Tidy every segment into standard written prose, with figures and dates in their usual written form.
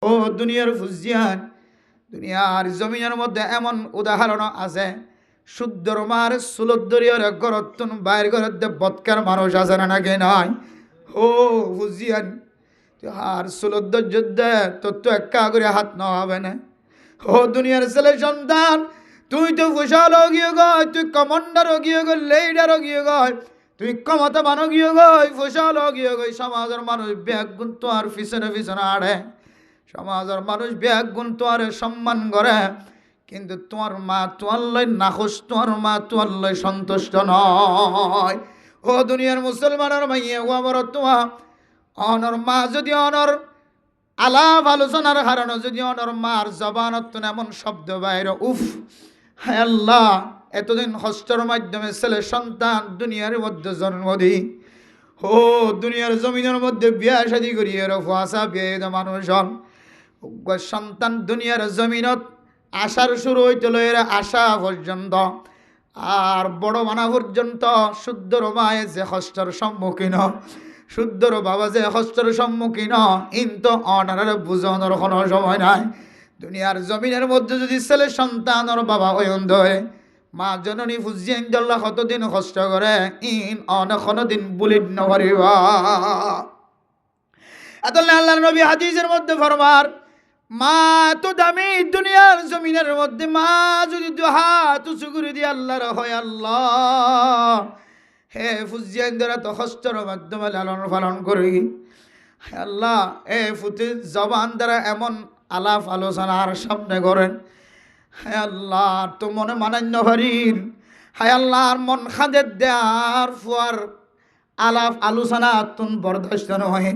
ও দুনিয়ার ফুজিয়ান, দুনিয়ার জমিনের মধ্যে এমন উদাহরণ আছে, শুদ্ধর মার সুলদ্দরিয়ার গরতুন বাইর করে বৎকার মানুষ আছে না নাকি নয়? ও ফুজিয়ান, আর সুলদ্দর যুদ্ধে তোর তো একা করে হাত নেওয়া হবে না। ও দুনিয়ার ছেলে সন্তান, তুই তো ফুসাল গিয়ে গয়, তুই কমান্ডার গিয়ে গই, লেডার গিয়ে গয়, তুই ক্ষমতা বানো গিয়ে গই, ফুসাল গিয়ে গই। সমাজের মানুষ ব্যাগ গুণ তো আর পিছনে পিছনে আড়ে, সমাজের মানুষ ব্যাগ গুণ তো আর সম্মান করে, কিন্তু তোমার মা তোমার লয় নাখোশ, তোমার মা তোমার লয় সন্তুষ্ট নয়। ও দুনিয়ার মুসলমানের মাইয়ে, ও আমার তোমা অনর মা যদি অনর আলাপ আলোচনার কারণে যদি অনর মার জবানত এমন শব্দ বাইর, উফ হায় আল্লাহ, এতদিন হস্তর মাধ্যমে ছেলে সন্তান দুনিয়ার মধ্যে জন্ম দিই, ও দুনিয়ার জমিনের মধ্যে বিয়া শাদি করিয়ে ফুয়াশা বিয়ে মানুষ হন, সন্তান দুনিয়ার জমিনত আসার শুরু হইতে লইরা আসা পর্যন্ত আর বড় মানা পর্যন্ত শুদ্ধর মায়ে যে কষ্টর সম্মুখীন, শুদ্ধর বাবা যে কষ্টর সম্মুখীন, কিন্তু অনার বুঝানোর কোনো সময় নাই। দুনিয়ার জমিনের মধ্যে যদি ছেলে সন্তানের বাবা অয়ন্দ হয়ে মা জননী ফুজিয়েন জল্লা কতদিন কষ্ট করে, ইন অনেক দিন বুলিট নভরিবা। এত আল্লাহর নবী হাদিসের মধ্যে ফরমার, মা তো দামি দুনিয়ার জমিনের মধ্যে, মা যদি দু হাত উঁচু করে দিয়ে আল্লাহর হয়, আল্লাহ হে ফুজিয়ান দ্বারা তো কষ্টর মাধ্যমে লালন পালন করি, আল্লাহ এ ফুটি জবান দ্বারা এমন আলাপ আলোচনার সামনে করেন, হায় আল্লাহ তো মনে মানান্য হরিণ, হায় আল্লাহর মন খাদের দেয়ার ফুয়ার আলাপ আলোচনা তুন বরদাস্ত নয়,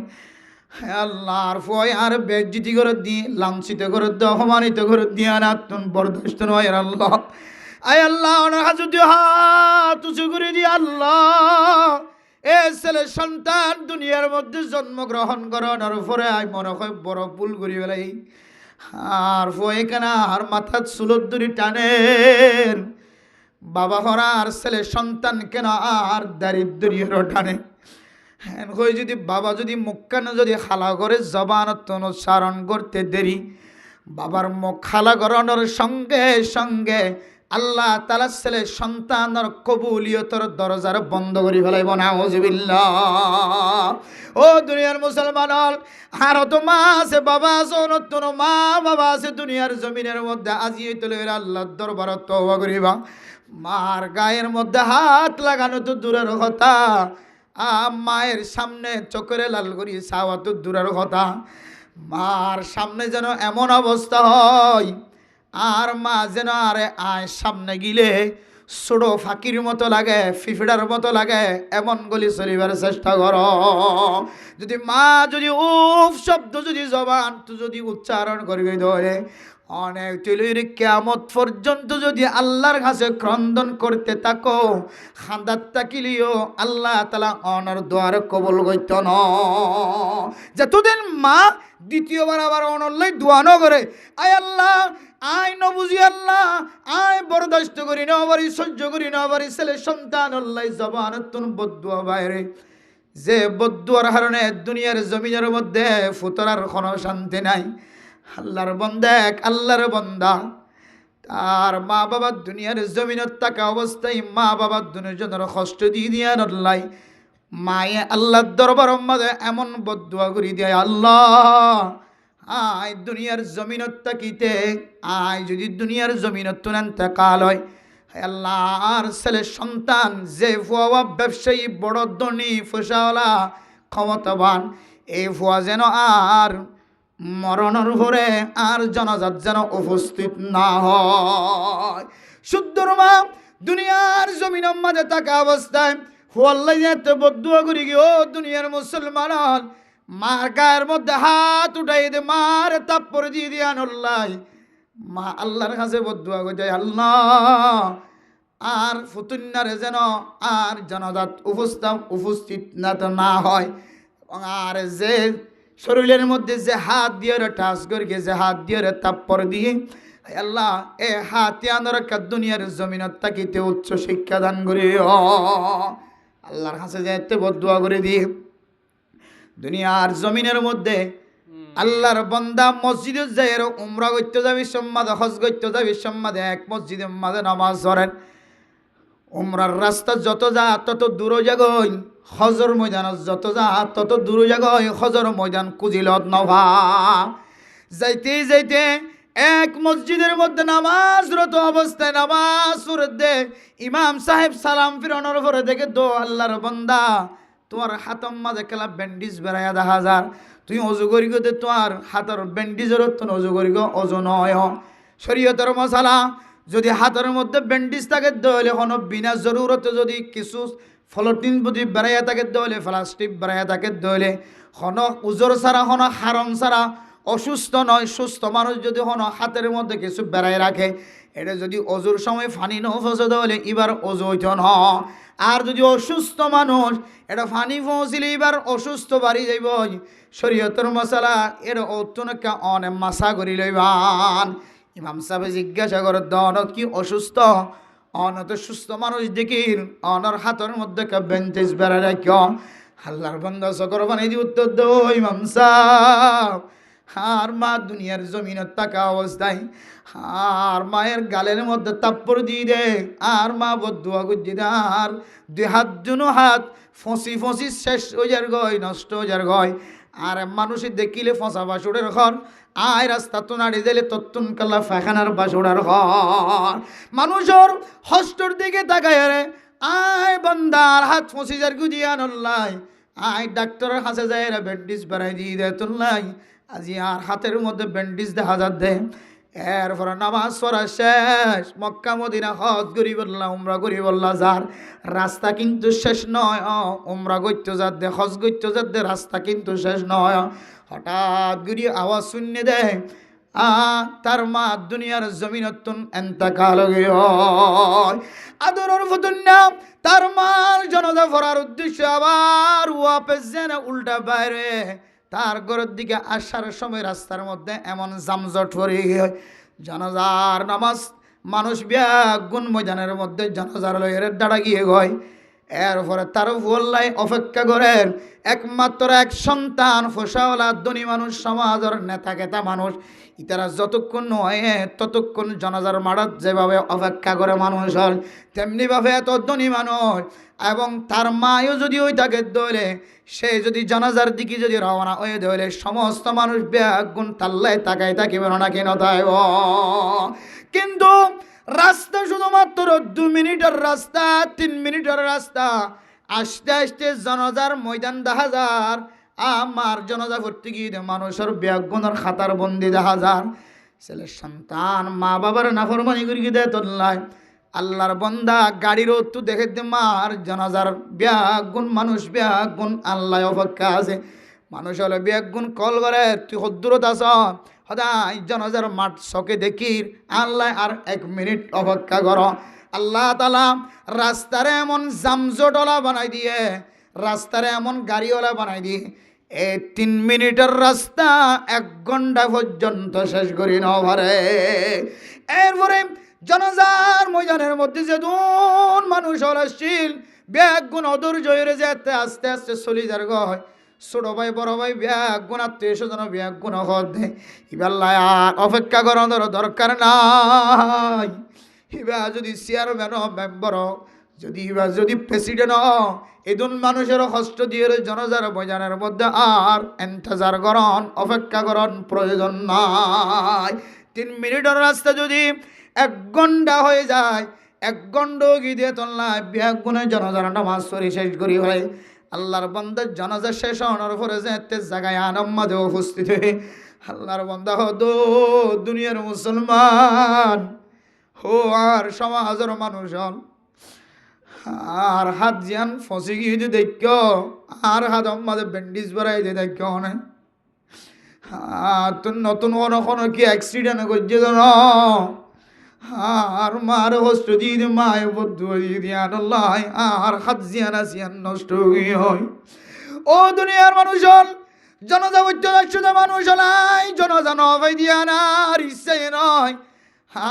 হায় আল্লাহর ফুয়াই আর বেজ্জিতি করে দিয়ে লাঞ্ছিত করে দিয়ে অপমানিত করে দিয়ে না তুন বরদাস্ত নয়। আল্লাহ আয় আল্লাহ অনেক যদি হাত উঁচু করে দিয়ে আল্লাহ এ ছেলে সন্তান দুনিয়ার মধ্যে জন্মগ্রহণ করানোর পরে আই মনে হয় বড় ভুল করি বেলাই, আর ফয়ে কেনা আর মাথার চুলত দড়ি টানেন, বাবা হরা আর ছেলে সন্তান কেন আর দারিদ্রের টানে, হ্যাঁ কই যদি বাবা যদি মুখ কেন যদি খালা করে জবানত অনুসরণ করতে দেরি, বাবার মুখ খালা করানোর সঙ্গে সঙ্গে আল্লাহ তাআলা ছেলে সন্তানের কবুলিয়তের দরজার বন্ধ করে ফেলাইব, নাউজুবিল্লাহ। ও দুনিয়ার মুসলমান, আর তো মা আছে বাবা আছে, অনতন মা বাবা আছে দুনিয়ার জমিনের মধ্যে, আজিয়ে তুলে আল্লাহর দরবার তওবা করিবা। মার গায়ের মধ্যে হাত লাগানো তো দূরের কথা, মায়ের সামনে চোখের লাল করি চাওয়া তো দূরের কথা, মার সামনে যেন এমন অবস্থা হয় আর মা যেন আরে আয় সামনে গিলে ছোট ফাঁকির মতো লাগে, ফিফিডার মতো লাগে, এমন গলি চলিবার চেষ্টা কর। যদি মা যদি উফ শব্দ যদি জবান তো যদি উচ্চারণ করবে ধরে অনেক তুলির কিয়ামত পর্যন্ত যদি আল্লাহর কাছে ক্রন্দন করতে থাকো, খান্দাত তাকিলিও আল্লাহ তাআলা অনর দোয়ার কবুল করত ন। যতদিন মা দ্বিতীয়বার আবার অনল্লাই দোয়া ন করে, আয় আল্লাহ আয় ন বুঝি আল্লাহ আয় বরদাস্ত করি না পারি, সহ্য করি না পারি, ছেলে সন্তান আল্লাহ জবানতুন বদদুয়া বাইরে, যে বদদুয়ার কারণে দুনিয়ার জমিনের মধ্যে ফুতরার কোনো শান্তি নাই। আল্লাহর বন্দা এক আল্লাহর বন্দা, তার মা বাবার দুনিয়ার জমিনত থাকা অবস্থায় মা বাবার দুজনের কষ্ট দিয়ে দিয়ে আল্লাহ মায়ে আল্লাহর দরবার মধ্যে এমন বদদুয়া করি দেয়, আল্লাহ আয় দুনিয়ার জমিনত থাকিতে আয় যদি দুনিয়ার জমিনত তুনান্তে কাল হয়, আল্লাহ আর ছেলে সন্তান যে ফুয়া ব্যবসায়ী বড় ধনী ফসাওয়ালা ক্ষমতাবান, এই ফুয়া যেন আর মরণের পরে আর জানাজাত যেন উপস্থিত না হয়। শুদ্ধর মা দুনিয়ার জমিনের মাঝে থাকা অবস্থায় ফুয়াল্লাই যেতে বদুয়া করি গিয়ে, ও দুনিয়ার মুসলমান মার গায়ের মধ্যে হাত উঠাই দে, মার তাপ্পর দিয়ে দিয়ে আনল্লাই মা আল্লাহর কাছে বদুয়া করে যায়, আল্লাহ আর ফুতুন্নারে যেন আর জানাজাত উপস্থিত না হয়, আর যে শরীরের মধ্যে যে হাত দিয়ে টাচ করি, যে হাত দিয়ে তাপ্পর দিয়ে আল্লাহ এ হাতে আনার দুনিয়ার জমিনত তাকিতে উচ্চ শিক্ষা দান করি, আল্লাহর কাছে যাইতে বদুয়া করে দিয়ে দুনিয়ার জমিনের মধ্যে আল্লাহর বান্দা মসজিদে যাই উমরা করতে যাবি সম্মাদে হজ করতে যাবি সম্মাদে এক মসজিদের মাঝে নামাজ ধরেন উমরার রাস্তা যত যা তত দূর জাগই হজর ময়দান যত যা তত দূর জাগই হজর ময়দান কুজিলত নভা যাইতে যাইতে এক মসজিদের মধ্যে নামাজরত অবস্থায় নামাজ পড়তে ইমাম সাহেব সালাম ফিরানোর পরে দেখে দো আল্লাহর বান্দা তোমার হাতম মাঝে খেলা ব্যান্ডিজ বেড়াইয়া দেখা যার তুই অজু করি গতে তোমার হাতের ব্যান্ডিজের অজু করি অজু নয় শরীয়তের মশালা যদি হাতের মধ্যে ব্যান্ডিজ থাকে দলে কোনো বিনা জরুরতে যদি কিছু ফলটিন যদি বেড়াইয়া থাকে দলে প্লাস্টিক বেড়াইয়া থাকে দলে কোনো উজর ছাড়া কোনো হারম ছাড়া অসুস্থ নয় সুস্থ মানুষ যদি কোনো হাতের মধ্যে কিছু বেড়াই রাখে এটা যদি অজুর সময় ফানি ন ফসে হলে এবার অজু হইত ন আর যদি অসুস্থ মানুষ এটা ফানি পৌঁছিলে এবার অসুস্থ বাড়ি যাইব শরীয়তের মশালা এটা অত্যনকে অনেক মাসা করি লইবান ইমাম সাহেব জিজ্ঞাসা করে দনত কি অসুস্থ অনত সুস্থ মানুষ দেখির অনর হাতের মধ্যে বেঞ্চেস বেড়া রাখ আল্লাহর বান্দা সকর বানাই দিয়ে উত্তর দো ইমাম সাহেব আর মা দুনিয়ার জমিনের টাকা অবস্থায় আর মায়ের গালের মধ্যে তাপ্পড় দিয়ে দে আর মা বদুয়া গুজি দে আর দুই হাত দুনো হাত ফসি ফসি শেষ হয়ে যার গয় নষ্ট হয়ে যার গয় আর মানুষের দেখিলে ফসা বাসুরের ঘর আয় রাস্তা তো নাড়ি দিলে তত্তুন কাল্লা ফাখানার বাসুরার ঘর মানুষের হস্টর দিকে তাকায় রে আয় বান্দার হাত ফসি যার গুজিয়া নল্লাই আয় ডাক্তারের হাসে যায় রে ব্যান্ডিজ বেড়াই দিয়ে দেয় তুললাই আজি আর হাতের মধ্যে ব্যান্ডিজ দেখা যাচ্ছে এরপরে নামাজ পড়া শেষ মক্কা মদিনা হজ করি বললা উমরা করি বললা যার রাস্তা কিন্তু শেষ নয় উমরা করতে যাতে হজ করতে যাতে রাস্তা কিন্তু শেষ নয় হঠাৎ করি আওয়াজ শুনে দেয় তার মা দুনিয়ার জমিনতুন এন্তাকাল আদরের ফতুন্না তার মার জনদা ফরার উদ্দেশ্যে আবার ওয়াপেস যেন উল্টা বাইরে তার ঘরের দিকে আসার সময় রাস্তার মধ্যে এমন জামজট পড়ে গিয়ে জানাজার নামাজ মানুষ ব্যাগুন ময়দানের মধ্যে জানাজার লয়ের দাঁড়া গিয়ে গয় এরপরে তার ভোল্লাই অপেক্ষা করেন একমাত্র এক সন্তান ফোসাওয়ালা ধনী মানুষ সমাজের নেতা কেতা মানুষ ইতারা যতক্ষণ নয় ততক্ষণ জানাজার মারাত যেভাবে অপেক্ষা করে মানুষ হল তেমনিভাবে এত ধনী মানুষ এবং তার মায়ও যদি ওই তাকে দলে সে যদি জানাজার দিকে যদি রওনা হয়ে দলে সমস্ত মানুষ ব্যাগুন তাল্লায় তাকায় থাকিবে না কেন তাই কিন্তু রাস্তা শুধুমাত্র 2 মিনিটের রাস্তা 3 মিনিটের রাস্তা আস্তে আস্তে জানাজার ময়দান দেখা যার আমার জানাজা ভর্তি গিয়ে মানুষের ব্যাগুনের খাতার বন্দি দেখা যার ছেলের সন্তান মা বাবার নাফরমানি করে গিয়ে দেয় তোল্লায় আল্লাহর বন্দা গাড়ির তো দেখে দে মার জানাজার ব্যাগুন মানুষ ব্যাগুন আল্লাহ অপেক্ষা আছে মানুষ হলে ব্যাগুন কল করে তুই হদ্দূরত আস সদাই জানাজার মাঠ চকে দেখির আল্লাহ আর 1 মিনিট অপেক্ষা কর আল্লাহ তালা রাস্তারে এমন জামজটলা বানাই দিয়ে রাস্তারে এমন গাড়িওয়ালা বানাই দিয়ে এই 3 মিনিটের রাস্তা 1 ঘন্টা পর্যন্ত শেষ করি নভারে এরপরে জানাজার ময়দানের মধ্যে যে দুন মানুষ আসছিল ব্যাগুন অধৈর্য হয়ে যেতে আস্তে আস্তে চলি যার গয় ছোট ভাই বড় ভাই ব্যাগুন আত্মীয় স্বজন ব্যাগুন হদে ইবাল্লা আর অপেক্ষা করানোর দরকার নাই ইবা যদি চেয়ারম্যান মেম্বার যদি ইবা যদি প্রেসিডেন্ট এদুন মানুষের কষ্ট দিয়ে জনজার ময়দানের মধ্যে আর এন্তেজার করন অপেক্ষা করন প্রয়োজন নাই 3 মিনিটের রাস্তা যদি 1 ঘন্টা হয়ে যায় 1 ঘন্টা গিয়ে তোল্লায় ব্যাগুনের জনজার নামাজ পড়ি শেষ করি হয় আল্লাহর বান্দার জানাজা শেষ হওয়ার পরে যেতে জায়গায় আনম্মাদে উপস্থিত হয়ে আল্লাহর বান্দা হতো দুনিয়ার মুসলমান হো আর সমাজের মানুষ হন আর হাত জিয়ান ফসি গিয়ে দেখ আর হাত আমাদের ব্যান্ডিজ বাড়াই দিয়ে দেখ অনেক তুই নতুন কোনো কি অ্যাক্সিডেন্ট করছে না আর মার হস্ত দিয়ে মায় বদ্ধ দিয়ে আল্লাহ আর হাত জিয়ান আসিয়ান নষ্ট হয়ে হয় ও দুনিয়ার মানুষ হল জনতা শুধু মানুষ হলাই জনতা নয় দিয়া না আর ইচ্ছাই নয়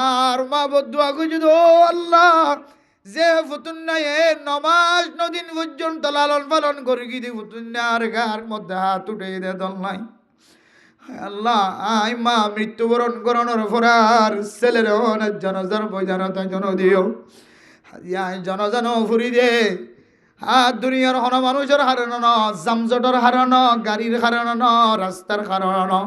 আর মা বদ্ধ যদি ও আল্লাহ যে ফুতুন্নায় নমাজ নদিন পর্যন্ত লালন পালন করে গিয়ে ফুতুন্নার গার মধ্যে হাত উঠে দে দল নাই আল্লাহ আই মা মৃত্যুবরণ করানোর পরে আর ছেলের অনেক জনজার বৈজানতা জন দিও আই জনজানো ফুরি দে আর দুনিয়ার হন মানুষের হারানো ন জামজটর হারানো গাড়ির হারানো ন রাস্তার হারানো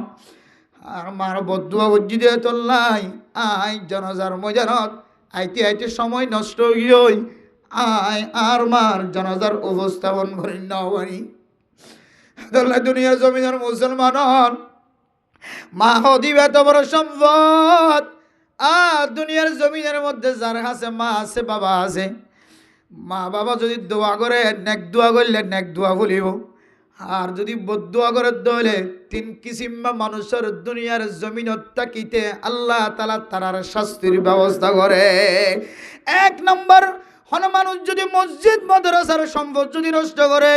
আর মার বদুয়া বুঝি দিয়ে তোল্লাই আই জনজার মজানত আইতে আইতে সময় নষ্ট হই আই আর মার জনজার উপস্থাপন করি নাওয়ারি দুনিয়ার জমিনের মুসলমানন মা হদিবে এত বড় সম্পদ আর দুনিয়ার জমিনের মধ্যে যার আছে মা আছে বাবা আছে মা বাবা যদি দোয়া করে নেক দোয়া করলে নেক দোয়া বলিব আর যদি বদুয়া করে দলে তিন কিসিম মানুষের দুনিয়ার জমিনত তাকিতে আল্লাহ তাআলা তারার শাস্তির ব্যবস্থা করে। এক নম্বর হন মানুষ যদি মসজিদ মাদ্রাসার সম্পদ যদি নষ্ট করে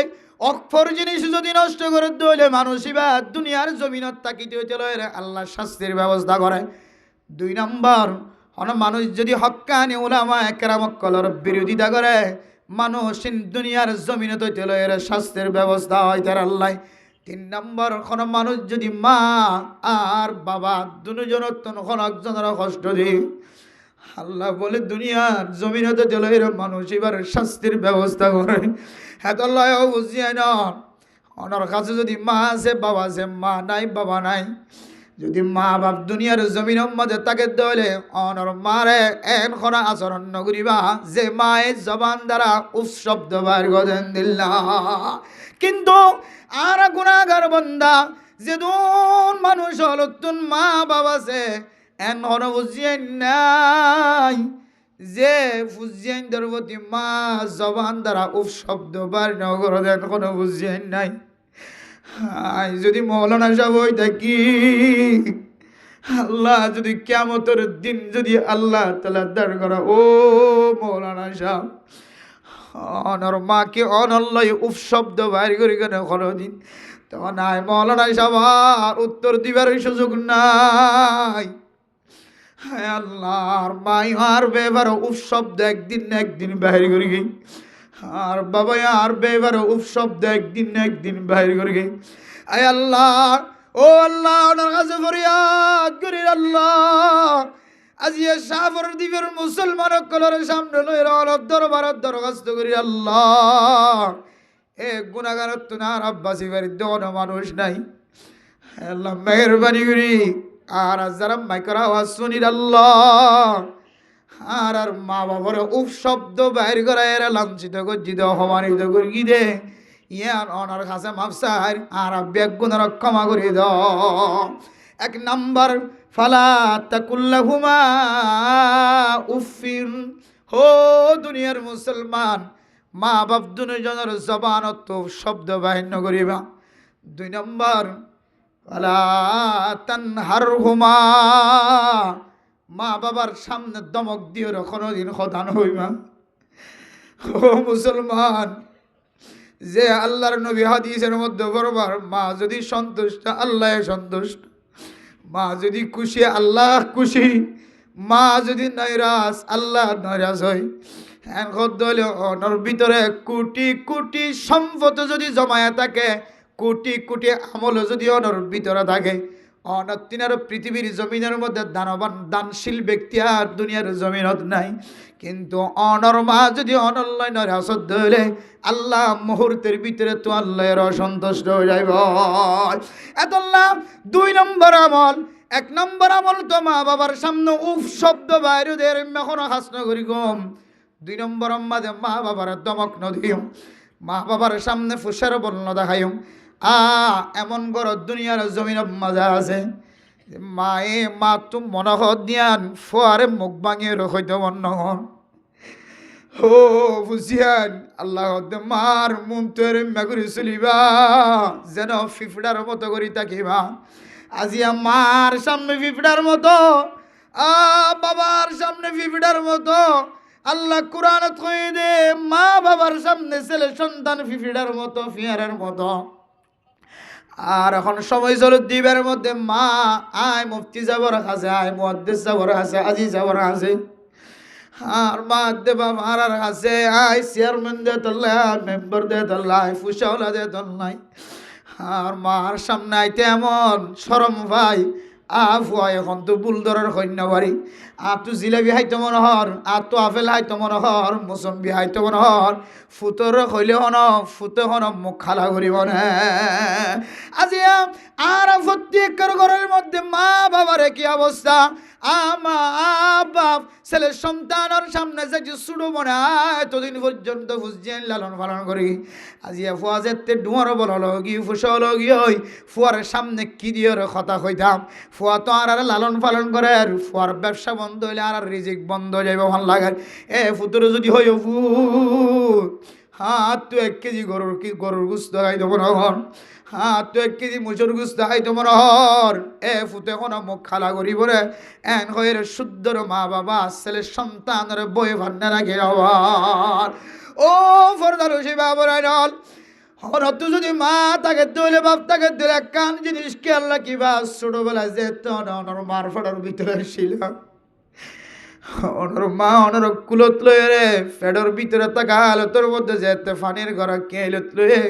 অক্ষর জিনিস যদি নষ্ট করে দলে মানুষই বা দুনিয়ার জমিনত তাকিতে হইতে লয় আল্লাহ শাস্তির ব্যবস্থা করে। দুই নম্বর হন মানুষ যদি হক্কানি উলামা একরামকলর বিরোধিতা করে মানুষ দুনিয়ার জমিনে তো তেলের স্বাস্থ্যের ব্যবস্থা হয় তার আল্লাহ। তিন নম্বর কোন মানুষ যদি মা আর বাবা দুজনের কোন একজনের কষ্ট দিই আল্লাহ বলে দুনিয়ার জমিনে তো তেলের মানুষ এবার শাস্তির ব্যবস্থা করে। হ্যাঁ আল্লাহ বুঝিয়ে না ওনার কাছে যদি মা আছে বাবা আছে মা নাই বাবা নাই যদি মা বাপ দুনিয়ার জমিনের মধ্যে তাকে দলে অনর মারে এখন আচরণ নগরিবা যে মায়ের জবান দ্বারা উফ শব্দ বার গদেন দিল্লা কিন্তু আর গুনাহগার বান্দা যে দুন মানুষ হলো তুন মা বাবা সে এখন বুঝিয়ে নাই যে বুঝিয়ে দরবতী মা জবান দ্বারা উফ শব্দ বার নগর দেন কোনো বুঝিয়ে নাই। যদি মৌলানা সাহেব হই থাকি আল্লাহ যদি কিয়ামতের দিন যদি আল্লাহ তাআলা দাঁড় করা ও মৌলানা সাহেব অনর মাকে অনল্লয় উফ শব্দ বাইর করে কেন কোনদিন তখন নাই মৌলানা সাহেব আর উত্তর দিবার সুযোগ নাই। হ্যাঁ আল্লাহর মাই আর বেবার উফ শব্দ একদিন না একদিন বাইর করে গই আর বাবা আর বেবার উফ শব্দ একদিন না একদিন বাইর করে গই। আয় আল্লাহ ও আল্লাহ ওনার কাছে ফরিয়াদ করি আল্লাহ আজ এ সাফর দ্বীপের মুসলমান কলর সামনে লইরা অলপ দরবারত দরখাস্ত করি আল্লাহ এ গুনাহগার তুনার আব্বাসী বাড়ির দোন মানুষ নাই আল্লাহ মেহেরবানি করি আর যারা মাইকরা আওয়াজ শুনির আল্লাহ আর আর মা বাবার উফ শব্দ বাইর করা এরা লাঞ্ছিত গজ্জিত অপমানিত করি দে ইয়ার অনার কাছে মাফসার আর বেগুনের ক্ষমা করে দাও। এক নম্বর ফালা তাকুল্লাহুমা উফির হো দুনিয়ার মুসলমান মা বাপ দুজনের জবানত শব্দ বাহির করিবা। দুই নম্বর ফালা তানহারহুমা মা বাবার সামনে দমক দিয়ে কোনোদিন খদান হইবা। ও মুসলমান যে আল্লাহর নবী হাদিসের মধ্যে বরবার মা যদি সন্তুষ্ট আল্লাহ সন্তুষ্ট মা যদি খুশি আল্লাহ খুশি মা যদি নৈরাস আল্লাহ নৈরাস হয়। ওনার ভিতরে কোটি কোটি সম্পদ যদি জমায়া থাকে কোটি কোটি আমল যদি ওনার ভিতরে থাকে অনতিনার পৃথিবীর জমিনের মধ্যে দানবান দানশীল ব্যক্তি আর দুনিয়ার জমিনত নাই কিন্তু অনর মা যদি অনল্লায় নৈরাসত ধরে আল্লাহ মুহূর্তের ভিতরে তো আল্লাহর অসন্তুষ্ট হয়ে যাইব। এতল্লাহ দুই নম্বর আমল এক নম্বর আমল তো মা বাবার সামনে উফ শব্দ বাইরুদের এখনো হাসন করি কম। দুই নম্বর মাঝে মা বাবার দমক নদিও মা বাবার সামনে ফুসার বন্য দেখাইও এমন বড় দুনিয়ার জমিন মজা আছে মায়ে মা তুম মনহত দিয়ান ফোয়ারে মুখ ভাঙিয়ে রইতে মন ও বুঝিয়ান আল্লাহ মার মুন তোর মেগুরি চলিবা যেন ফিফড়ার মতো করি থাকিবা। আজিয়া মার সামনে ফিফড়ার মতো বাবার সামনে ফিফড়ার মতো আল্লাহ কুরআনত কই দে মা বাবার সামনে ছেলে সন্তান ফিফড়ার মতো ফিয়ারের মতো। আর এখন সময় চল দ্বীপের মধ্যে মা আয় মুফতি যাবর আছে আয় মুহাদ্দিস যাবর আছে আজি যাবর আছে আর মা দেবা মারার আছে আয় চেয়ারম্যান দে তল্লাই মেম্বার দে তল্লাই ফুসাওলা দে তল্লাই আর মার সামনে আইতে এমন শরম ভাই ফুয়া এখন তো বুলদরের কন্যা বাড়ি আর তো জিলাপি হাইতো মনোহর আর তো আপেল হাইতো মনোহর মৌসম্বি হাইতো মনোহর ফুতর হইলে হন ফুতে হন মুখ খালা করিব না আজি আর প্রত্যেকের ঘরের মধ্যে মা বাবারে কি অবস্থা আমা বাপ ছেলে সন্তানের সামনে যে ছুড়ো মনে এতদিন পর্যন্ত ফুসিয়ে লালন পালন করি আজি ফুয়া যেতে ডুয়ার বল লগি ফুস লগি ওই ফুয়ার সামনে কি দিয়ে কথা কইতাম ফুয়া তো আর লালন পালন করে আর ফুয়ার ব্যবসা বন্ধ হইলে আর রিজিক বন্ধ হয়ে যাবে ভাল লাগে এ ফুতুর যদি হই ফু তো 1 কেজি গরুর গুস্ত খাই দেবো না তো 1 কেজি মুচুর গুস্ত খাই দেবো না এ ফুতে কোনো মুখ খালা করিব রে এন হয়ে শুদ্ধর মা বাবা ছেলে সন্তানের বই ভান্ডার রাখে আবার ও ফরদার সে বাবরাই নল হনত যদি মা তাকে দইলে বাপ তাকে দিলে কান জিনিস কি আল্লাহ কিবা ছোটবেলায় যে অনর মার ফটার ভিতরে ছিল অনর মা অনর কুলত লয়ে রে ফেডর ভিতরে থাকা হালতর মধ্যে যেতে ফানির ঘর কেলত লয়ে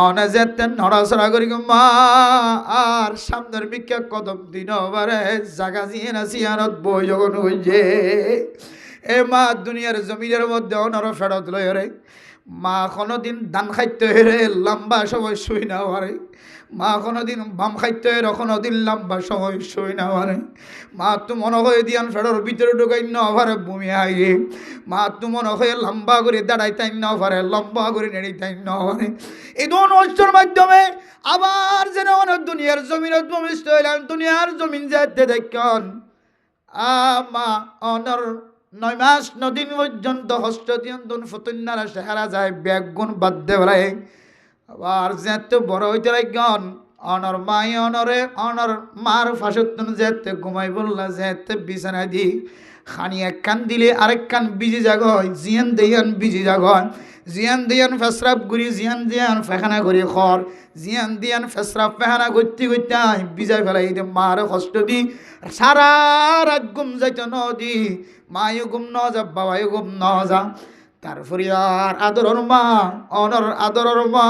অনে যেতে নড়াচড়া করি মা আর সামনের বিখ্যা কদম দিন বারে জাগা জিয়ে না সিয়ানত বই যখন হইছে এ মা দুনিয়ার জমিনের মধ্যে অনর ফেরত লয়ে রে মা কোনোদিন ধান খাইতে হেরে লম্বা সময় শুই না পারে মা কোনোদিন বাম খাইতে হেরে কোনোদিন লম্বা সময় শুই না পারে মা তো মনে হয়ে দিয়ান ফেডর ভিতরে ঢুকাই না পারে বমি আগে মা তো মনে হয়ে লম্বা করে দাঁড়াইতাই না পারে লম্বা করে নেড়িতাই না পারে এই দোন অস্ত্রের মাধ্যমে আবার যেন অনেক দুনিয়ার জমিনত ভূমিষ্ঠ হইলেন দুনিয়ার জমিন যেতে দেখেন মা অনর 9 মাস 9 দিন পর্যন্ত হস্ত দিয়ন্তন ফতুন্নারা সেহারা যায় ব্যাগ গুণ বাদ দেওয়ায় আবার যেতে বড় হইতে লাগন অনর মাই অনরে অনর মার ফাঁসতন যেতে ঘুমাই বললা যেতে বিছানা দি খানি এক কান দিলে আরেক কান বিজি জাগ হয় জিয়ান দেয়ান বিজি জাগ হয় জিয়ান দিয়ান ফেসরাপ গুড়ি জিয়ান দিয়ান ফেখানা করি খর জিয়ান দিয়ান ফেসরাপ ফেহানা করতে করতে বিজাই ফেলাই মার কষ্ট দি সারা রাত ঘুম যাইতে নদী মায়ও ঘুম ন যা বাবাও ঘুম ন যা তারপরে আর আদরের মা অনর আদরের মা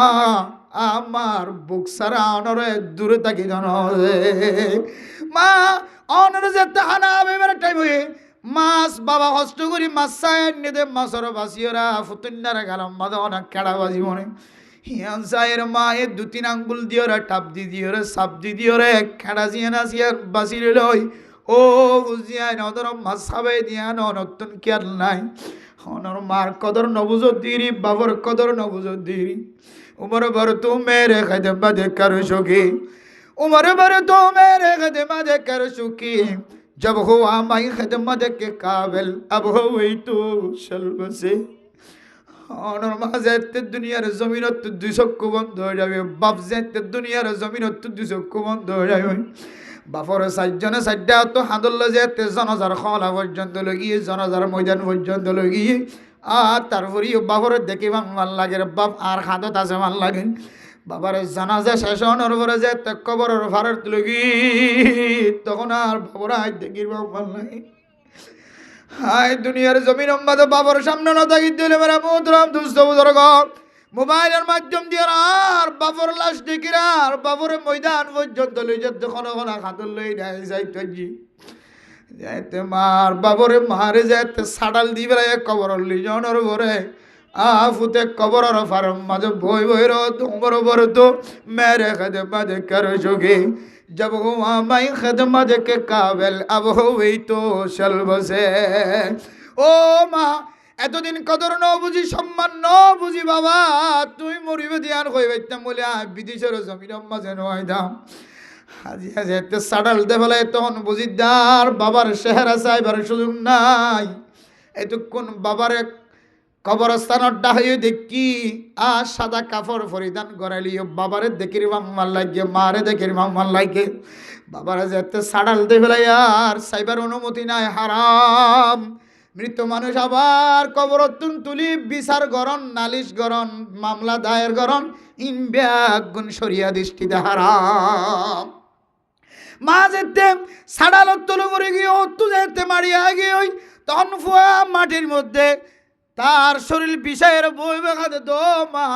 আমার বুক সারা অনরে দূরে থাকি জন মা অনর যেতে হানা বেবার টাইম হয়ে মাছ বাবা কষ্ট করি মাছ চাই নিদে মাছর বাসিওরা ফুতুন্নারা গালাম মাদা অনেক কেড়া বাজি মনে হিয়ান চায়ের মা এ 2-3 আঙ্গুল দিয়ে ওরা টাপ দি দিয়ে ওরা সাপ দি দিয়ে ওরা খেড়া জিয়ে না সিয়ার বাসি লই ও বুঝিয়াই নদর মাছ খাবে দিয়া নতুন কেয়ার নাই অনর মার কদর নবুজো দিরি বাবর কদর নবুজো দিরি উমর ভর তো মেরে খাইতে বাদে কারো সুখী उम्र भर तो मेरे खिदमत कर चुकी जब हुआ मैं खिदमत के काबिल अब हो वही तो शल्ब से অনর মা যেতে দুনিয়ার জমিনত 2 চক্ষু বন্ধ হয়ে যাবে বাপ যেতে দুনিয়ার জমিনত 2 চক্ষু বন্ধ হয়ে যাবে বাপর সাতজনে সাতটা তো হাদুল্লা যেতে জনজার খলা পর্যন্ত লগিয়ে জনজার ময়দান পর্যন্ত লগিয়ে আর তারপরে বাপর দেখে ভাল লাগে বাপ আর হাতত আছে ভাল লাগে বাবার জানাজা শেষ হওয়ার পরে যে কবরের ভাড়ার লগি তখন আর বাবরা দেখির বাপ ভাল লাগে হাই দুনিয়ার জমিন অম্বাদ বাবার সামনে না থাকি দিলে মেরা মোহতরাম দুস্থ বুজুর্গ মোবাইলের মাধ্যম দিয়ে আর বাবর লাশ দেখি আর বাবরের ময়দান পর্যন্ত লই যেতে কোনো কোনো খাতর লই নাই যাইতে জি যাইতে মার বাবরে মারে যাইতে সাডাল দি বেড়ায় কবর লই যাওয়ার পরে ফুতে কবরের ফার্ম মাঝে বই বইর তোমার বড় তো মেরে खिदमत कर चुके जब हुआ मैं खिदमत के काबिल अब हुई तो शल्ब से ও মা এতদিন কদর ন বুঝি সম্মান ন বুঝি বাবা তুই মরিবে দিয়ান কই বাইতাম বলে বিদেশের জমির মাঝে নয় দাম আজি আজি এত সাডাল দে বলে তখন বুঝিদার বাবার চেহারা চাইবার সুযোগ নাই এতক্ষণ বাবার কবরস্থানত ডাহাইও দেখি আর সাদা কাপড় পরিধান করাইলিও বাবারে দেখির ভাল লাগে মারে দেখির ভাল লাগে বাবারে যেতে সাডাল দে ফেলাই আর সাইবার অনুমতি নাই হারাম মৃত মানুষ আবার কবরতুন তুলি বিচার গরণ নালিশ গরণ মামলা দায়ের গরণ ইনব্যাগুন শরিয়া দৃষ্টিতে হারাম মা যেতে সাডালত তুলে পড়ে গিয়ে তু যেতে মারিয়া গিয়ে ওই তখন ফুয়া মাটির মধ্যে তার শরীর বিষয়ের বই বেখাতে তো মা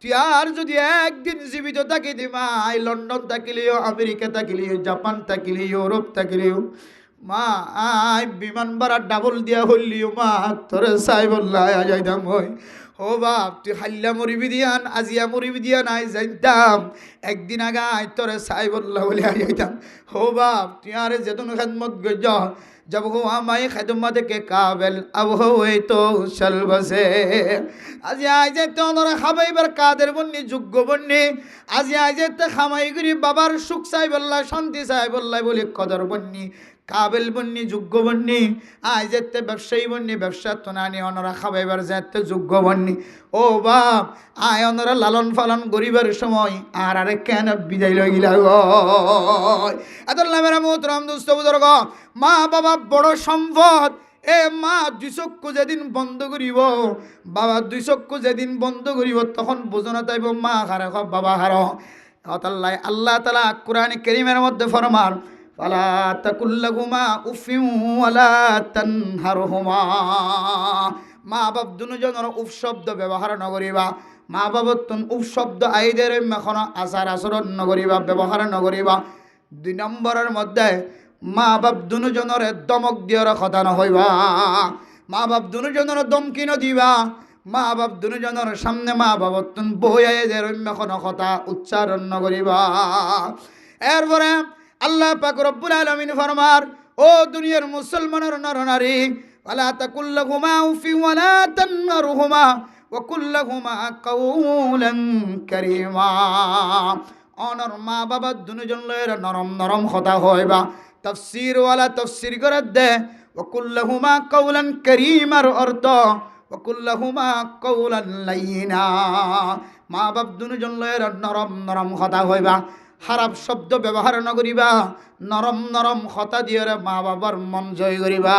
তুই আর যদি একদিন জীবিত থাকিতি মা, আই লন্ডন থাকিলিও, আমেরিকা থাকিলিও, জাপান থাকিলিও, ইউরোপ থাকিলিও মা, আই বিমান ভাড়া ডাবল দিয়া হইলিও মা তোরে চাই বললা যাইতাম ওই। ও বাপ তুই হাল্লা মরিবি দিয়ান, আজিয়া মরিবি দিয়ান, আই যাইতাম একদিন আগাই তোরে চাই বললা বলে যাইতাম। ও বাপ তুই আরে যেতন খেদমত গজ जब हो हमारी खिदमत के काबिल अब हो तो चल बसे। আজি আইজে তো ওনারা খাবাইবার কাদের বন্নি যোগ্য বন্নি, আজি আইজে তো খামাই করি বাবার সুখ চাই বললা, শান্তি চাই বললাই বলে কদর বন্নি, কাবিল বন্নি, যোগ্য বন্নি। আইজে তো ব্যবসায়ী বন্নি, ব্যবসা তো নানি ওনারা খাবাইবার যেতে যোগ্য বন্নি। ও বাপ আয় ওনারা লালন পালন গরিবের সময় আর আরে কেন বিদায় লই গিলা গো। এত নামের মোহতরম দোস্ত বুজুর্গ, মা বাবা বড় সম্পদ। এ মা দুই চক্ষু যেদিন বন্ধ করিব, বাবা দুই চক্ষু যেদিন বন্ধ করিব, তখন বোঝনা তাইব মা হারে বাবা হার। তাল্লাই আল্লাহ তালা কোরআন কারীমের মধ্যে ফরমান, ফালা তাকুল্লাহুমা উফিউ ওয়ালা তানহারহুমা। মা বাপ দুজনের উফ শব্দ ব্যবহার নকরিবা। মা বাবার তুন উফ শব্দ আইদের এখন আচার আচরণ নকরিবা, ব্যবহার নকরিবা। 2 নম্বরের মধ্যে মা বাপ দুজনের দমক দিয়ার কথা নহইবা। মা বাপ দুজনের দমকি নদিবা। মা বাপ দুজনের সামনে মা বাবার তুন বই আইদের এখন কথা উচ্চারণ নকরিবা। এরপরে আল্লাহ পাক রব্বুল আলামিন ফরমার, ও দুনিয়ার মুসলমানের নরনারী, ওয়ালা তাকুল্লাহুমা উফি ওয়ালা তানহারহুমা ওয়া কুল্লাহুমা কাওলান কারীমা। অনর মা বাবা দুজন লয়ের নরম নরম কথা হইবা। তাফসীর ওয়ালা তাফসীর করে দে, ওয়া কুল্লাহুমা কাওলান কারীমার অর্থ ওয়া কুল্লাহুমা কাওলান লাইয়িনা। মা বাপ দুজন লয়ের নরম নরম কথা হইবা, খারাপ শব্দ ব্যবহার নকরিবা, নরম নরম কথা দিয়ে মা বাবার মন জয় করিবা।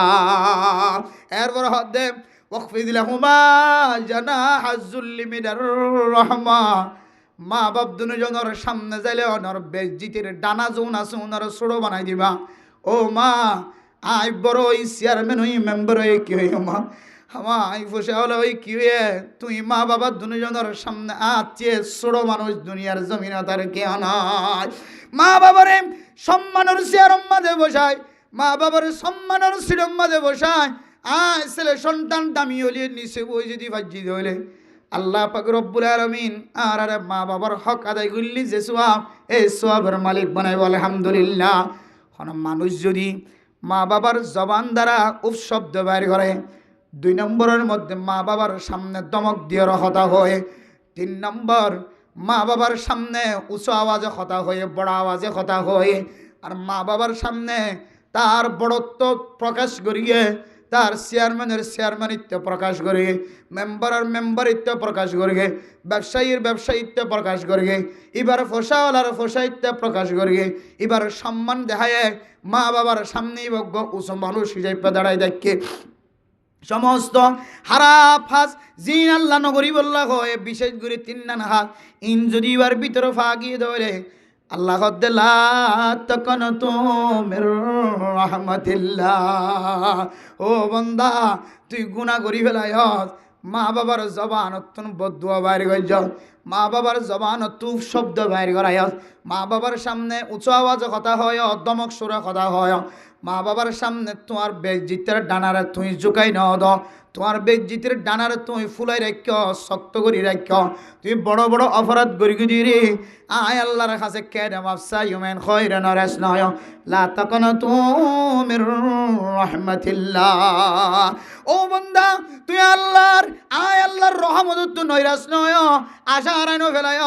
এরপর হদে ওয়াকফিদ লাহুমা জানাহা যুল্লি মিনার রাহমা। মা বাপ দুজনের সামনে যাইলে ওনার বেজ্জিতির ডানা যৌন আছে ওনার ছোড়ো বানাই দিবা। ও মা আই বড় ওই চেয়ারম্যান ওই মেম্বার হয়ে কি হই মা, আমার বসে হলো ওই কি হয়ে তুই মা বাবা দুজনের সামনে আছে ছোড়ো মানুষ দুনিয়ার জমিন তার কে নাই। মা বাবারে সম্মানের চেয়ারের মাঝে বসায়, মা বাবার সম্মানের সিঁড়ির মাঝে বসায়। আয় ছেলে সন্তান দামি হলে নিচে বই যদি ভাজি হইলে আল্লাহ পাক রব্বুল আলামিন আর আরে মা বাবার হক আদায় করলি যে সোয়াব, এই সোয়াবের মালিক বানাইব আলহামদুলিল্লাহ। মানুষ যদি মা বাবার জবান দ্বারা উফ শব্দ বাইর করে, 2 নম্বরের মধ্যে মা বাবার সামনে দমক দিয়ে কথা হয়। 3 নম্বর মা বাবার সামনে উঁচু আওয়াজে কথা হয়ে, বড় আওয়াজে কথা হয়। আর মা বাবার সামনে তার বড়ত্ব প্রকাশ করিয়ে, তার চেয়ারম্যানের চেয়ারম্যানিত্ব প্রকাশ করে, মেম্বারের মেম্বারিত্ব প্রকাশ করে, ব্যবসায়ীর ব্যবসায়িত্ব প্রকাশ করে, এবার ফসাওয়ালার ফসাইত্ব প্রকাশ করে, এবার সম্মান দেখায় মা বাবার সামনেই বজ্ঞ উঁচু মানুষ হিসাবে দাঁড়ায় দেখে সমস্ত হারাপ হাস জিন আল্লাহ নগরী বল্লা হয় বিশেষ করে 3 হাত ইন যদি এবার ভিতরে ফাঁকিয়ে ধরে আল্লাহ লা তাকানাতু মির রাহমাতিল্লাহ। ও বান্দা তুই গুনাহ করি ফেলায়স, মা বাবার জবানত বদদুয়া বাইর করে যাও, মা বাবার জবানত তুফ শব্দ বাইর করায়স, মা বাবার সামনে উঁচু আওয়াজে কথা হয়, দমক সুরে কথা হয়, মা বাবার সামনে তোমার বেজ্জিতের ডানারে তুই ঝুঁকাই ন দ, তোমার বেজ্জিতের ডানারে তুই ফুলাই রাখ, শক্ত করি রাখ। তুই বড় বড় অপরাধ করি রে আয় আল্লাহর কাছে কেন মাফসা ইউমেন খয়রা নরেস নয় লা তাকানাতু মির রাহমাতিল্লাহ। ও বান্দা তুই আল্লাহর আয় আল্লাহর রহমত তুই নৈরাস নয়, আশা হারানো ফেলায়।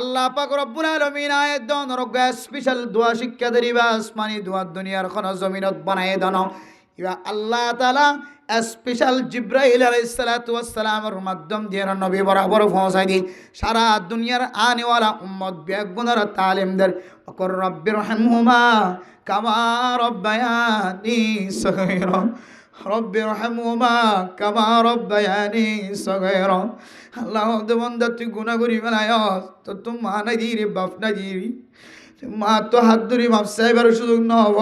আল্লাহ পাক রব্বুল আলামিন আয়াত দাও নরক স্পেশাল দোয়া শিক্ষা দেরিবা আসমানি দোয়া দুনিয়ার খন জমিনত বানায় দানো। ইবা আল্লাহ তাআলা স্পেশাল জিব্রাইল আলাইহিস সালাতু ওয়াস সালামের মাধ্যম দিয়ে নবী বরাবর পৌঁছাই দি সারা দুনিয়ার আনেওয়ালা উম্মত বেগুনার তালিমদের ওকর রব্বির রহমহুমা কামা রব্বায়ানি সগীরা, রব্বির রহমহুমা কামা রব্বায়ানি সগীরা। আল্লাহ বন্দা তুই গুনাহ করি ফেলায়স তো তুই মা নাই দিরি বাপ নাই দিরি, মা তো হাত ধরি মাপ চাইবার সুযোগ নহব,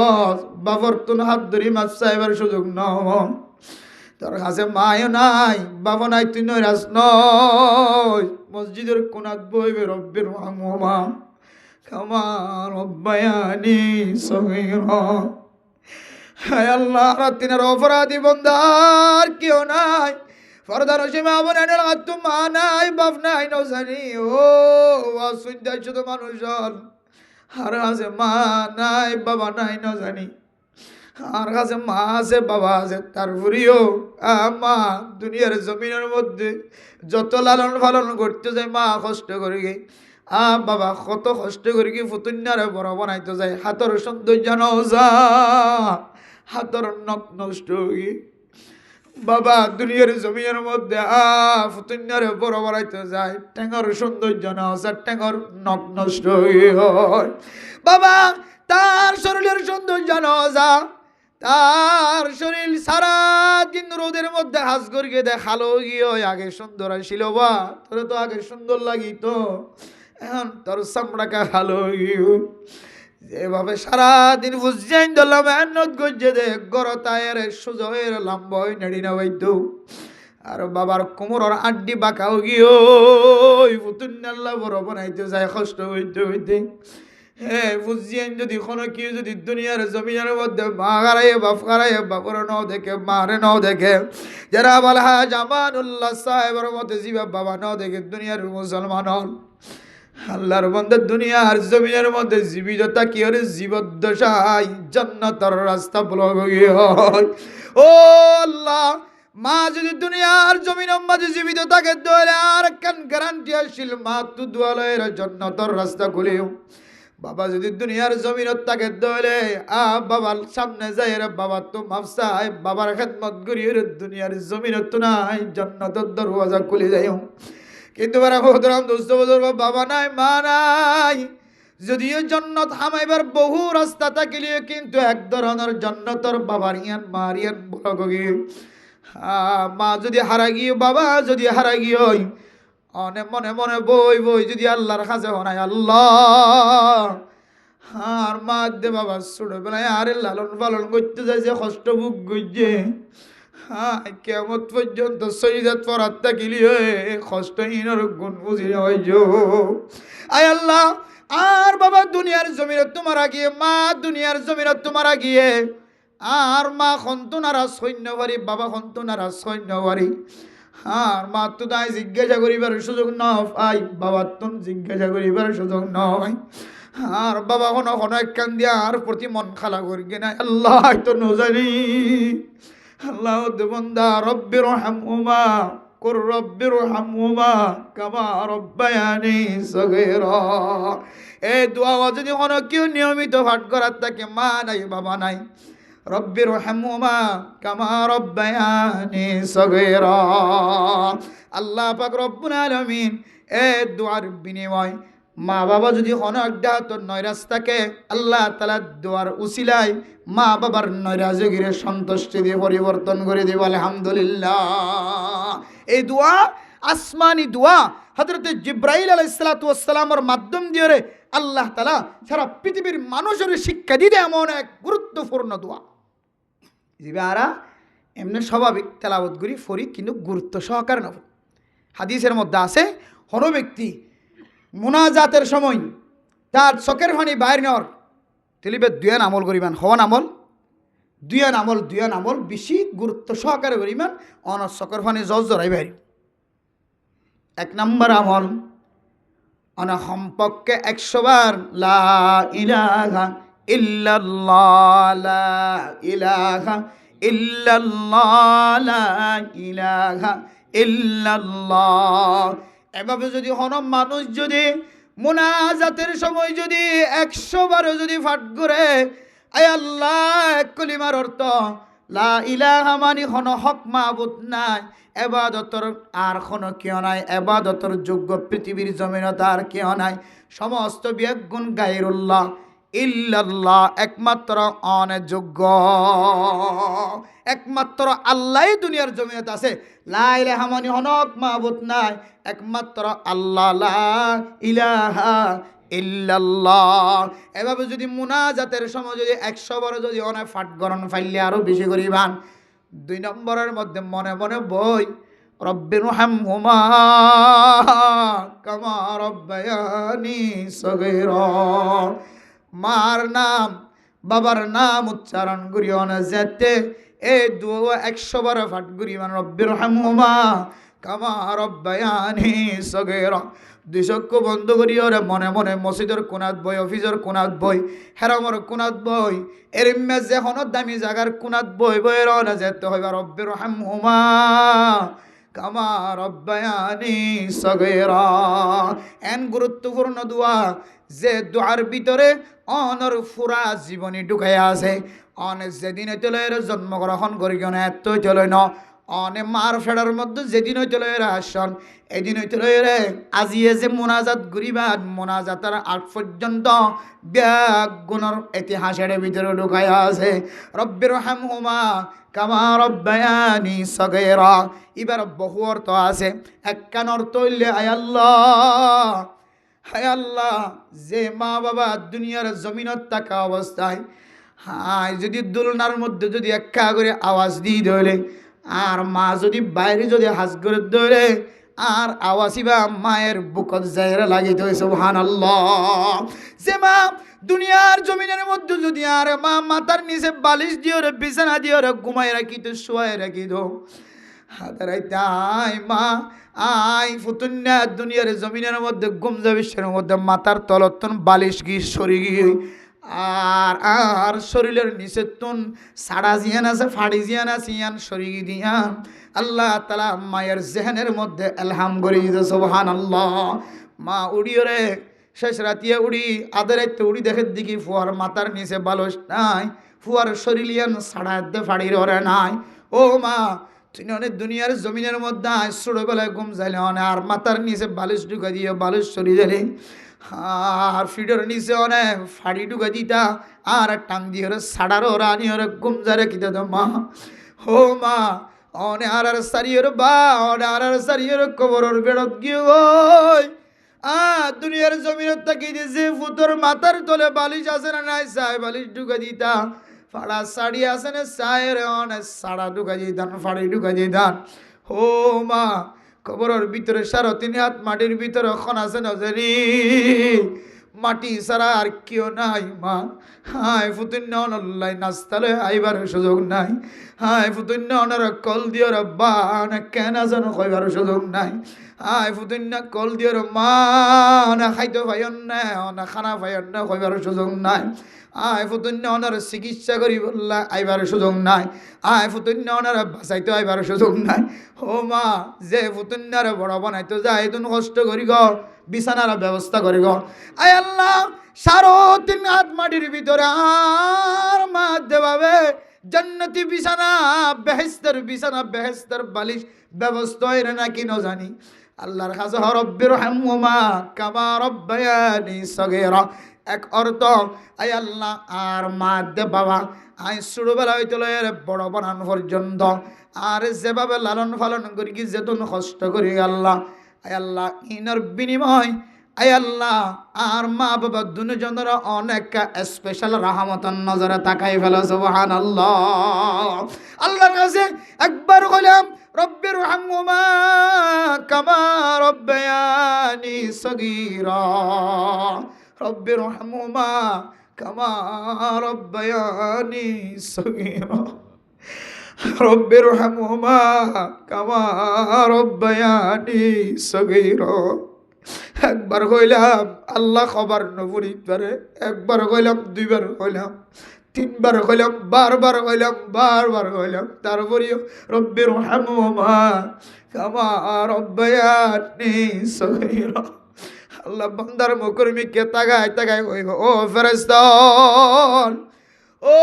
বাবার তো হাত ধরি মাপ চাইবার সুযোগ নহব। তোর কাছে মায়ও নাই, বাবা নাই, তুই নৈরাজ নয়। মসজিদের কোনাত বইবে রব্বির রহমহুমা কামা রব্বায়ানি সগীরা। হায় আল্লাহ, রাতিনের অপরাধী বন্দার কেউ নাই। ফরদার সীমা বোনের হাত মা নাই, বাপ নাই, নজানি ও অসুবিধায় শুধু মানুষ আর আছে মা নাই, বাবা নাই, নজানি আর কাছে মা আছে, বাবা আছে, তারপরেও মা দুনিয়ার জমিনের মধ্যে যত লালন পালন করতে যায়, মা কষ্ট করে গে বাবা কত কষ্ট করে কি ফুতুন্যারে বড় বানাইতে যায়। হাতর সৌন্দর্য নজা, হাতর নখ নষ্ট হয়ে বাবা দুনিয়ার জমিনের মধ্যে ফুতুন্যারে বড় বানাইতে যায়। ঠ্যাঙর সৌন্দর্য নজা, ঠ্যাঙর নখ নষ্ট হয়ে হয় বাবা। তার শরীরের সৌন্দর্য নজা, তার শরীর সারা দিন রোদের মধ্যে হাস করিয়ে দেখালো গিয়ে আগে সুন্দর আসিল বা তোর তো আগে সুন্দর লাগিত, এখন তোর চামড়াকা খালো গিয়ে যেভাবে সারাদিন বুঝছেন দলাম মেহনত করছে দে গরতায়ের সুজয়ের লম্বয় নেড়ি না বৈদ্য আর বাবার কোমরের আড্ডি বাঁকাও গিয়ে পুতুন্নাল্লা বড় বানাইতে যায় কষ্ট হইতে হইতে। হ্যাঁ বুঝছেন যদি কোনো কেউ যদি দুনিয়ার জমিনের মধ্যে মা হারাইয়ে বাপ হারাইয়ে বাপর নাও দেখে মারে নাও দেখে, যারা বলা জামানুল্লাহ সাহেবের মধ্যে জীবা বাবা নাও দেখে দুনিয়ার মুসলমান হল। আল্লাহর বন্ধু দুনিয়ার জমিনের মধ্যে জীবিত তাকি ওর জীবদ্দশায় জান্নাতের রাস্তা ব্লক হয়ে হয়। ও আল্লাহ, মা যদি দুনিয়ার জমিনের মাঝে জীবিত থাকে দোলে আর কান গ্যারান্টি আসিল মা তু দুয়ালের জান্নাতের রাস্তা খুলিও। বাবা যদি দুনিয়ার জমিনত থাকে দোলে বাবার সামনে যায় রে বাবা তো মাফসায় বাবার খেদমত করি দুনিয়ার জমিনত নাই জান্নাতের দরওয়াজা খুলে যায়। কিন্তু বাবা নাই, মা নাই, যদিও জন্নত হামাইবার বহু রাস্তা থাকিলেও কিন্তু এক ধরনের জন্নতর বাবার ইয়ান মার ইয়ান বলগ গিয়ে মা যদি হারা গিয়ে বাবা যদি হারা গিয়ে অনে মনে মনে বই বই যদি আল্লাহর কাছে হনাই আল্লাহ আর মা দে বাবা ছোটবেলায় আরে লালন পালন করতে যায় যে কষ্ট বুক গুজে কেমন পর্যন্ত শরীরত পরাত থাকিলি কষ্টহীনর গুণ বুঝি হয় আয় আল্লাহ। আর বাবা দুনিয়ার জমিনত তোমার গিয়ে মা দুনিয়ার জমিনত তোমার গিয়ে আর মা সন্তানারা সৈন্যবাড়ি বাবা সন্তানারা সৈন্যবাড়ি আর মা তো তাই জিজ্ঞাসা করিবার সুযোগ নয়, বাবা তুমি জিজ্ঞাসা করিবার সুযোগ নয়। আর বাবা কোনো কোনো একখান দিয়া আর প্রতি মন খালা করি না আল্লাহ তো নজানি আল্লাহ দেবন্দা রব্বির রহমহুমা কুর রব্বির রহমহুমা কামা রব্বায়ানি সগীরা। এই দোয়া যদি কোনো কেউ নিয়মিত পাঠ করার থাকে মা নাই বাবা নাই, রব্বির রহমহুমা কামা রব্বায়ানি সগীরা। আল্লাহ পাক রব্বুল আলামিন এই দোয়ার বিনিময় মা বাবা যদি কোনো একটা তোর নৈরাজ থাকে আল্লাহ তাআলা দোয়ার উসিলায় মা বাবার নৈরাজগিরে সন্তুষ্টি দিয়ে পরিবর্তন করে দেব আলহামদুলিল্লাহ। এই দোয়া আসমানি দোয়া হযরতে জিবরাইল আলাইহিস সালাতু ওয়াস সালামের মাধ্যম দিয়ে আল্লাহ তাআলা সারা পৃথিবীর মানুষের শিক্ষা দিতে এমন এক গুরুত্বপূর্ণ দোয়া জিবারা এমনি স্বাভাবিক তেলাওয়াত করি ফরি কিন্তু গুরুত্ব সহকারে না। হাদিসের মধ্যে আছে কোন ব্যক্তি মুনাজাতের সময় তার চোখের পানি বাইর নেওয়ার তেলিবে দুয়ান আমল করিবেন হওয়ান আমল দুয়ান আমল বেশি গুরুত্ব সহকারে করিবেন অন চোখের পানি জরাই বাইর। এক নম্বর আমল অন সম্পর্কে 100 বার লা ইলাহা ইল্লাল্লাহ লা ইলাহা ইল্লাল্লাহ লা ইলাহা ইল্লাল্লাহ। এভাবে যদি হন মানুষ যদি মুনাজাতের সময় যদি 100 বারও যদি পাঠ করে আয় আল্লাহ কলিমার অর্থ লা ইলাহা মানে হন হক মাবুদ নাই এবাদতর আর কোনো কেউ নাই, এবাদতর যোগ্য পৃথিবীর জমিনত আর কেউ নাই, সমস্ত বিয়াগুণ গায়রুল্লাহ ইল্লাল্লাহ একমাত্র অনযোগ্য একমাত্র আল্লাহই দুনিয়ার জমিয়ত আছে। লা ইলাহা মানে হক মাবুদ নাই একমাত্র আল্লাহ লা ইলাহা ইল্লাল্লাহ। এভাবে যদি মুনাজাতের সময় যদি 100 বার যদি অনেক ফাট গরণ ফাইলে আরো বেশি করিবান 2 নম্বরের মধ্যে মনে মনে বই রব্বিরহামহুমা কামা রব্বায়ানি সগীরা। মার নাম বাবার নাম উচ্চারণ করিও না যেতে এই দুয়া 100 বার পাঠ করি মানে রব্বিরহামহুমা কামা রব্বায়ানি সগীরা। 2 চক্ষু বন্ধ করিও রে মনে মনে মসজিদের কোনাত বই, অফিসের কোনাত বই, হেরামর কোনাত বই, এরিমে যে কোনো দামি জায়গার কোনাত বই বই রওনা যেতে হইবা রব্বিরহামহুমা কামা রব্বায়ানি সগীরা। এন গুরুত্বপূর্ণ দোয়া যে দোয়ার ভিতরে অনর ফুরা জীবনী ঢুকাইয়া আছে। অনেক যেদিন চলে জন্মগ্রহণ করি কেন এত চলে ন অনে মার ফেডার মধ্যে যেদিন চলে আসন এদিন চলে রে আজিয়ে যে মোনাজাত গরিবাদ মোনাজাতের আগ পর্যন্ত ব্যাগ গুণর ইতিহাসের ভিতরে ঢুকাইয়া আছে রব্বিরহামহুমা কামা রব্বায়ানি সগীরা। এবার বহু অর্থ আছে। একখান অর্থ হইলে আয় আল্লাহ, হায় আল্লাহ যে মা বাবা দুনিয়ার জমিনত থাকা অবস্থায় হায় যদি দুলনার মধ্যে যদি একা করে আওয়াজ দিয়ে ধরে আর মা যদি বাইরে যদি হাজ করে ধরে আর আওয়াজিবা মায়ের বুকত জায়গা লাগিতে হয়েছে সুবহানাল্লাহ। যে মা দুনিয়ার জমিনের মধ্যে যদি আর মা মাথার নিচে বালিশ দিয়ে বিছানা দিয়ে ঘুমাই রাখি তো শোয়াই রাখি দো হাতারাই তাই মা আই ফুতুন্না দুনিয়ার জমিনের মধ্যে গুমজা বিশ্বের মধ্যে মাথার তলতন বালিশ গি সরি গি আর আর শরীরের নিচে তুন সাড়া জিয়ান আছে ফাড়ি জিয়ান আছে ইয়ান সরি দিয়ান আল্লাহ তাআলা মায়ের জেহেনের মধ্যে এলহাম করে দিতে সুবহানাল্লাহ। মা উড়িও রে শেষ রাতিয়া উড়ি আদের একটু উড়ি দেখে দিকে ফুয়ার মাথার নিচে বালিশ নাই, ফুয়ার শরীরিয়ান সাড়া দে ফাড়ির ওরে নাই। ও মা তুই অনেক দুনিয়ার জমিনের মধ্যে ছোটবেলায় ঘুম যাইলে আর মাথার নিচে বালিশ ঢুকা দিয়ে বালিশ সরি যাইলে আর ফিডের নিচে অনেক ফাড়ি ঢুকা দিতা আর টান দিয়ে সাড়ারও রানি ওরে ঘুম যারে কিতা তো মা। ও মা অনে আর সারিয়ের বা অনে আর সারিয়ের কবরের বেড়ত গিয়ে ওই দুনিয়ার জমিনের তাকিয়ে দিয়েছে ফুতোর মাথার তলে বালিশ আছে না নাই চাই বালিশ ঢুকা দিতা ফাড়া শাড়ি আছে না চায়ের অনেক সাড়া ঢুকা দিতান ফাড়ি ঢুকা দিতান। ও মা কবরের ভিতরে 3.5 হাত মাটির ভিতরে এখন আছে নজরি মাটি ছাড়া আর কেউ নাই মা। হায় ফুতুন্য অনল্লাই নাস্তালে আইবার সুযোগ নাই, হায় ফুতুন্য অনার কল দিওর বা না কেন যেন কইবার সুযোগ নাই, হায় ফুতুন্য কল দিওর মা না খাইতে পাইন না না খানা পাইন না কইবার সুযোগ নাই, আয় ফুতুন্য অনার চিকিৎসা করি বললা আইবার সুযোগ নাই, আয় ফুতুন্য অনার বাঁচাইতে আইবার সুযোগ নাই। ও মা যে ফুতুন্যার বড় বানাইতো যায় তুমি কষ্ট করি গ বিছানার ব্যবস্থা করি গ আয় আল্লাহ 3.5 হাত মাটির ভিতরে আর মা দেবাবে জান্নাতি বিছানা বেহেশতের বালিশ ব্যবস্থা হয় নাকি ন জানি। আল্লাহর কাছে রব্বিরহামহুমা কামা রব্বায়ানি সগীরা। এক অর্থ আয় আল্লাহ আর মা দে বাবা আই ছোটবেলা হইতে বড় বানান পর্যন্ত আর যেভাবে লালন পালন করি কি যেতন কষ্ট করি আল্লাহ আয় আল্লাহ ইনার বিনিময় আয় আল্লাহ আর মা বাবা দুজনের অনেক স্পেশাল রহমতের নজরে তাকাই ফেলা সুবহানাল্লাহ। আল্লাহর কাছে একবার কইলাম রব্বিরহামহুমা কামা রব্বায়ানি সগীরা, রব্বিরহামহুমা কামা রব্বায়ানি সগীরা, রব্বিরহামহুমা কামা রব্বায়ানি সগীরা। একবার কইলাম আল্লাহ খবর নবুরি পারে, একবার কইলাম 2 বার কইলাম 3 বার কইলাম বারবার কইলাম বারবার কইলাম তারপরেও রব্বিরহামহুমা কামা রব্বায়ানি সগীরা। আল্লাহ বান্দার মুখরমি কে তাকায় তাকায় কইব ও ফেরেশতান ও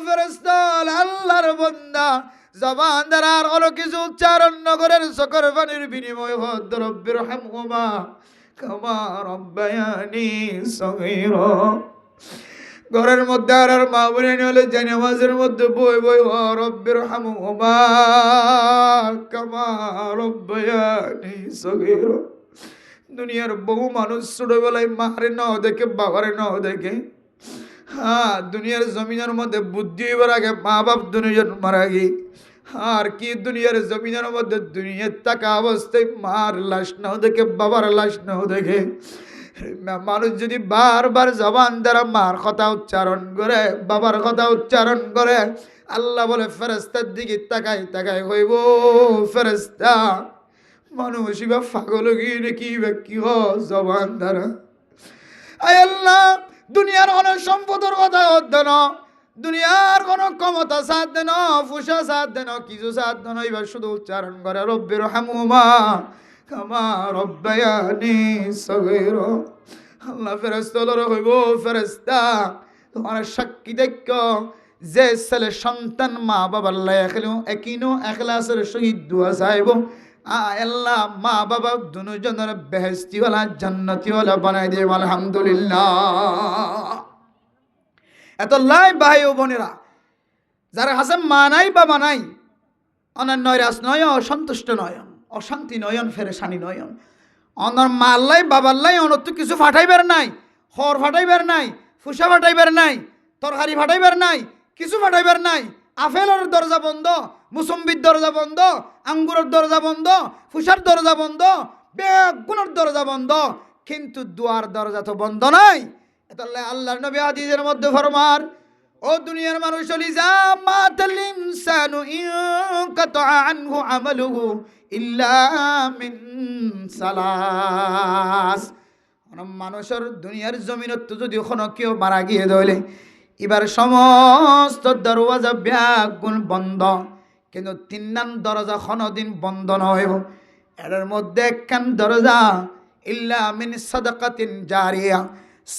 ফেরেশতান আল্লাহর বান্দা জবান দ্বারার অনেক কিছু উচ্চারণ নগরের চোখের পানির বিনিময় হদ রব্বিরহামহুমা কামা রব্বায়ানি সগীরা। ঘরের মধ্যে আর মা বোনে হলে জানামাজের মধ্যে বই বই রব্বিরহামহুমা কামা রব্বায়ানি সগীরা। দুনিয়ার বহু মানুষ ছোটবেলায় মারে নাও দেখে বাবারে নাও দেখে, দুনিয়ার জমিনের মধ্যে বুদ্ধি হইবার আগে মা বাপ দুজন মারা গিয়ে আর কি দুনিয়ার জমিনের মধ্যে দুনিয়ার টাকা অবস্থায় মার লাশ নাও দেখে, বাবার লাশ নাও দেখে, মানুষ যদি বারবার জবান দ্বারা মার কথা উচ্চারণ করে, বাবার কথা উচ্চারণ করে, আল্লাহ বলে ফেরেশতার দিকে তাকাই তাকাই হইব, ফেরেশতা মানুষ বা পাগল গিয়ে কি বা কি জবান দ্বারা। আয় আল্লাহ, দুনিয়ার অনেক সম্পদের কথা অধ্যয়ন, দুনিয়ার কোন ক্ষমতা সাথ দেন, ফুসা সাথ দেন, কিছু সাথ দেন, এবার শুধু উচ্চারণ করে রব্বির হামুমা কামা রব্বায়ানি সগীরা। আল্লাহ ফেরেশতা হইব, ফেরেশতা তোমার সাক্ষী দেখ, যে ছেলে সন্তান মা বাবার লাই একিনো এখলাসের সহিত দোয়া চাইব, আল্লাহ মা বাবা দুজনের বেহেশতিওয়ালা জান্নাতিওয়ালা বানাই দেব। আলহামদুলিল্লাহ। এত লাই ভাই ও বোনেরা, যারা কাছে মা নাই বাবা নাই, অনার নৈরাশ নয়, অসন্তুষ্ট নয়ন, অশান্তি নয়ন, ফেরেশানি নয়ন, অনার মাল্লাই বাবাল্লাই অনত কিছু ফাটাইবার নাই, হর ফাটাইবার নাই, ফুসা ফাটাইবার নাই, তরকারি ফাটাইবার নাই, কিছু ফাটাইবার নাই। আপেলের দরজা বন্ধ, মুসম্বির দরজা বন্ধ, আঙ্গুরের দরজা বন্ধ, ফুসার দরজা বন্ধ, বেগুনের দরজা বন্ধ, কিন্তু দুয়ার দরজা তো বন্ধ নাই। তাহলে আল্লাহর নবী হাদিসের মধ্যে ফরমান, ও দুনিয়ার মানুষ লিজা মাতাল ইনসানু ইনকাতা আনহু আমালুহু ইল্লা মিন সালাস। মানুষের দুনিয়ার জমিনত যদি কোনো কেউ মারা গিয়ে ধরলে, এবার সমস্ত দরওয়াজা ব্যাগুন বন্ধ, কিন্তু 3 নাম দরজা কোনদিন বন্ধ নয়। এর মধ্যে একখান দরজা ইল্লা মিন সাদাকাতিন জারিয়া,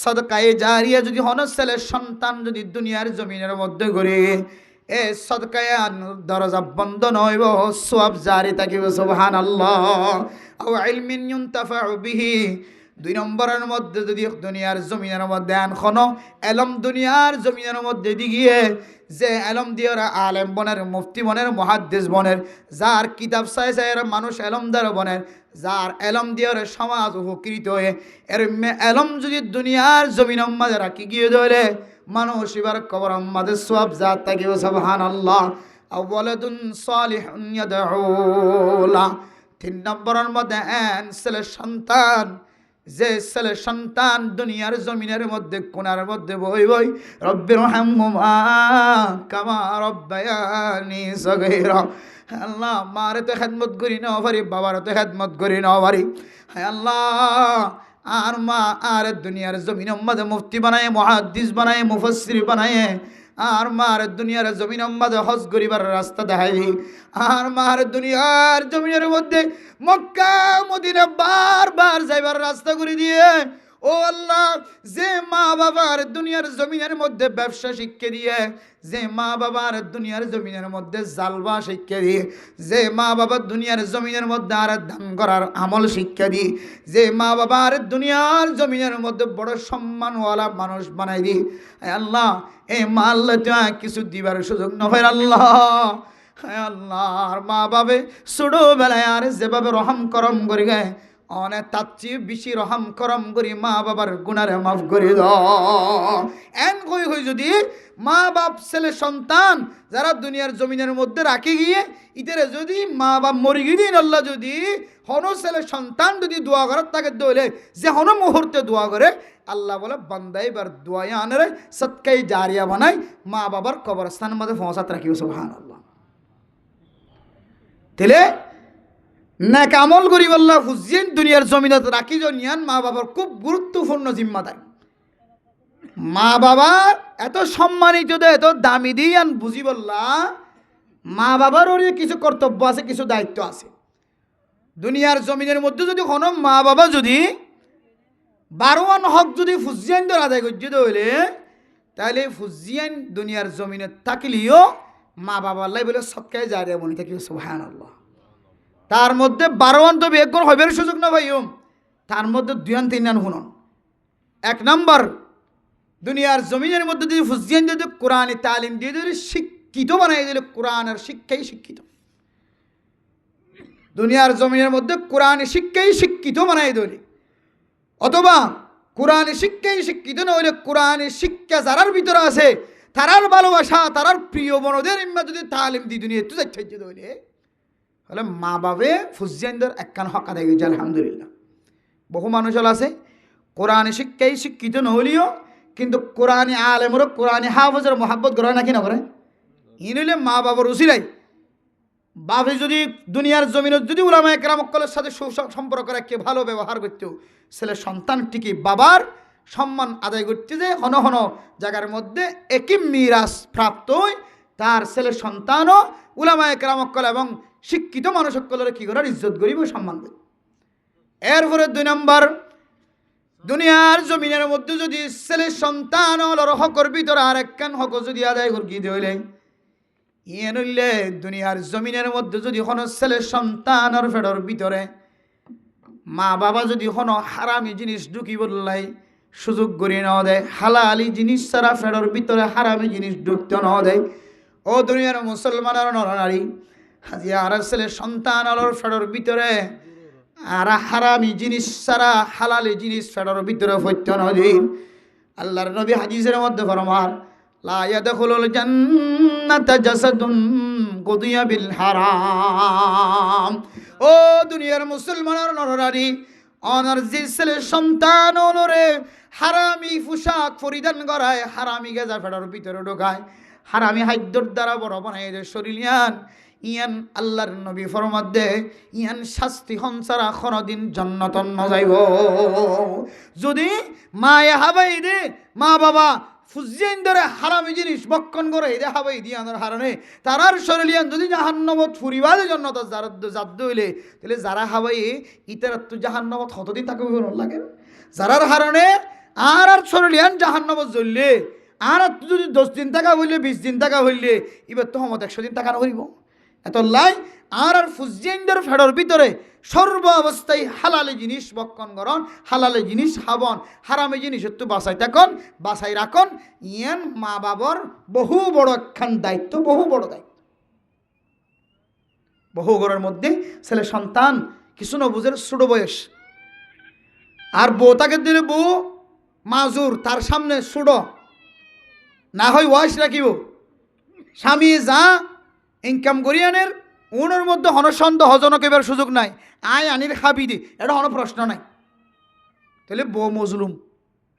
সদকায়ে জারিয়া যদি হন ছেলে সন্তান যদি দুনিয়ার জমিনের মধ্যে ঘুরে, এ সদকায়ে দরজা বন্ধ নইব, সওয়াব জারি থাকিব। সুবহানাল্লাহ। আও ইলমিন ইউনতাফাউ বিহি, 2 নম্বরের মধ্যে যদি দুনিয়ার জমিনের মধ্যে আনখনো এলম দুনিয়ার জমিনের মধ্যে গিয়ে যে এলম দিয়ে ওরা আলেম বনের, মুফতি বনের, মুহাদ্দিস বনের, যার কিতাব চাই চাই এরা মানুষ এলমদার বনের, যার এলম দিয়ে ওরা সমাজ উপকৃত হয়ে, এর এলম যদি দুনিয়ার জমিন মাঝে রাখি গিয়ে ধরে, মানুষ এবার কবর মাঝে সব জাত থাকিব। সুবহানাল্লাহ। আওয়ালাদুন সালিহুন ইয়াদউ লা, 3 নম্বরের মধ্যে ছেলে সন্তান, যে ছেলে সন্তান দুনিয়ার জমিনের মধ্যে কোনার মধ্যে বই বই রব্বির হামহুমা কামা রব্বায়ানি সগীরা। আল্লাহ মারে তো খেদমত করি না পারি, বাবার তো খেদমত করি না পারি, হ্যাঁ আল্লাহ আর মা আর দুনিয়ার জমিনের মধ্যে মুফতি বানায়, মুহাদ্দিস বানায়, মুফাসসির বানায়, আর মার দুনিয়ার জমিন মধ্যে হজ করিবার রাস্তা দেখাই দি, আর মার দুনিয়ার জমিনের মধ্যে মক্কা মদিনা বারবার যাইবার রাস্তা করে দিয়ে, ও আল্লাহ যে মা বাবার দুনিয়ার জমিনের মধ্যে ব্যবসা শিক্ষা দিয়ে, যে মা বাবার দুনিয়ার জমিনের মধ্যে জালবা শিক্ষা দিয়ে, যে মা বাবার দুনিয়ার জমিনের মধ্যে আর দান করার আমল শিক্ষা দি, যে মা বাবার দুনিয়ার জমিনের মধ্যে বড় সম্মানওয়ালা মানুষ বানাই দি, আল্লাহ এই মা আল্লাহ কিছু দিবার সুযোগ নয় আল্লাহ। হ্যাঁ আল্লাহ আর মা বাবে ছোটবেলায় আর যেভাবে রহম করম করি গায়, অনেক তার চেয়ে বেশি রহম করম করি মা বাবার গুনারে মাফ করে দাও। এন কই হই যদি মা বাপ ছেলে সন্তান যারা দুনিয়ার জমিনের মধ্যে রাখি গিয়ে ইতারে যদি মা বাপ মরি গিয়ে আল্লাহ যদি হন ছেলে সন্তান যদি দোয়া করার তাকে দলে যে হন মুহূর্তে দোয়া করে, আল্লাহ বলে বান্দা এবার দোয়া আনরে সৎকাই জারিয়া বানাই মা বাবার কবরস্থানের মধ্যে পৌঁছাত রাখিও। সুবহানাল্লাহ। তেলে না কামল করি বললা হুজিন দুনিয়ার জমিনত রাখি জনিয়ান মা বাবার খুব গুরুত্বপূর্ণ জিম্মাদারি। মা বাবা এত সম্মানিত দে, এত দামি দিয়ান বুঝি বললা, মা বাবার ওর কিছু কর্তব্য আছে, কিছু দায়িত্ব আছে। দুনিয়ার জমিনের মধ্যে যদি কোনো মা বাবা যদি 12 হক যদি ফুজিয়ান ধর আদায় করতে হইলে, তাহলে ফুজিয়ান দুনিয়ার জমিনে থাকলেও মা বাবা আল্লাহ বলে সৎকায় জারিয়া বনি থাকি। সুবহানাল্লাহ। তার মধ্যে 12 তো বেগুন হইবার সুযোগ না ভাইম, তার মধ্যে 2-3 শুনুন। 1 নম্বর, দুনিয়ার জমিনের মধ্যে যদি ফুজিয়ান যদি কোরআনে তালিম দিয়ে যদি শিক্ষিত বানাই দিলে, কোরআনের শিক্ষাই শিক্ষিত। দুনিয়ার জমিনের মধ্যে কোরআনে শিক্ষাই শিক্ষিত বানাই দিলে, অথবা কোরআনে শিক্ষাই শিক্ষিত না হইলে কোরআনে শিক্ষা যারার ভিতরে আছে তারার ভালোবাসা তারার প্রিয় বনদের ইম্মা যদি তালিম দি দুনিয়া তুই যাচ্ছে হইলে হলে মা বাবে ফুজিয়ানদের একখান হক আদায় গেছে আলহামদুলিল্লাহ। বহু মানুষ আছে কোরআনে শিক্ষায় শিক্ষিত নহলিও কিন্তু কোরআনে আলেমর কোরআনে হাফেজের মহাব্বত করে নাকি না করে ইন হইলে মা বাবার উসিলাই বাপে যদি দুনিয়ার জমিনত যদি উলামা একরামকলের সাথে সুসম্পর্ক রাখে ভালো ব্যবহার করতো ছেলে সন্তানটিকে বাবার সম্মান আদায় করতে যে হন হন জায়গার মধ্যে একই মিরাজ প্রাপ্ত হয় তার ছেলে সন্তানও উলামা একরামকল এবং শিক্ষিত মানুষকলের কী করার ইজ্জত করিব সম্মান করি। এরপরে 2 নম্বর দুনিয়ার জমিনের মধ্যে যদি ছেলে সন্তান হকর ভিতরে আর একখান হক যদি আদায় করি হইলে ইয়ে নইলে দুনিয়ার জমিনের মধ্যে যদি কোনো ছেলে সন্তানের ফেডর ভিতরে মা বাবা যদি কোনো হারামি জিনিস ঢুকি বললাই সুযোগ করে না দেয় হালালি জিনিস ছাড়া ফেডর ভিতরে হারামি জিনিস ঢুকতে না দেয় ও দুনিয়ার মুসলমানের নরনারী হাজি আর ছেলে সন্তান আলোর ফেডর ভিতরে আর হারামি জিনিস ছাড়া হালালি জিনিস ফেডর ভিতরে হইত না দিন আল্লাহর নবী হাদিসের মধ্যে ফরমান লা ইয়াদখুলুল জান্নাতা জাসাদুন কুদিয়া বিল হারাম। ও দুনিয়ার মুসলমানের নরনারী অনার যে ছেলে সন্তান অনরে হারামি পোশাক পরিধান করায় হারামি গেজা ফেডার ভিতরে ঢোকায় হারামি খাদ্যর দ্বারা বড় বানাই এদের শরীর ইয়ান আল্লাহর নবী ফরমাত দে ইয়ান শাস্তি হনসারা কোনদিন জান্নাতন না যাইব। যদি মায়ে হাবাই দে মা বাবা ফুজিয়ান ধরে হারামি জিনিস বক্ষণ করে এদে হাবাই দিয়ে আনার হারানে তারার শরীলিয়ান যদি জাহান্নামত ফুরিবাদের জন্য তার জাদ্দ হইলে তাহলে যারা হাবাই ইতার তো জাহান্নামত কতদিন তাকে লাগে যারার হারণে আর শরীলিয়ান জাহান্নামত জ্বললে আর যদি 10 দিন টাকা হইলে 20 দিন টাকা হইলে এবার তো হমত 100 দিন টাকা নকরিব এত লাই আর ফুজিয়ানদের ফেডর ভিতরে সর্ব অবস্থায় হালালে জিনিস বক্ষণ করন হালালে জিনিস খাবন হারামে জিনিস একটু বাসাই থাকুন বাসাই রাখুন ইয়ান মা বাবার বহু বড় একখান দায়িত্ব বহু বড় দায়িত্ব। বহু ঘরের মধ্যে ছেলে সন্তান কিছু না বুঝের ছোট বয়স আর বউ তাকে দিলে বউ মাজুর তার সামনে ছোট না হয় ওয়াশ রাখিব স্বামী যা ইনকাম করি আনের ওনার মধ্যে হনসন্দ হজন কেবার সুযোগ নাই আয় আনির খাবি দি এটা কোনো প্রশ্ন নাই তাহলে বউ মজলুম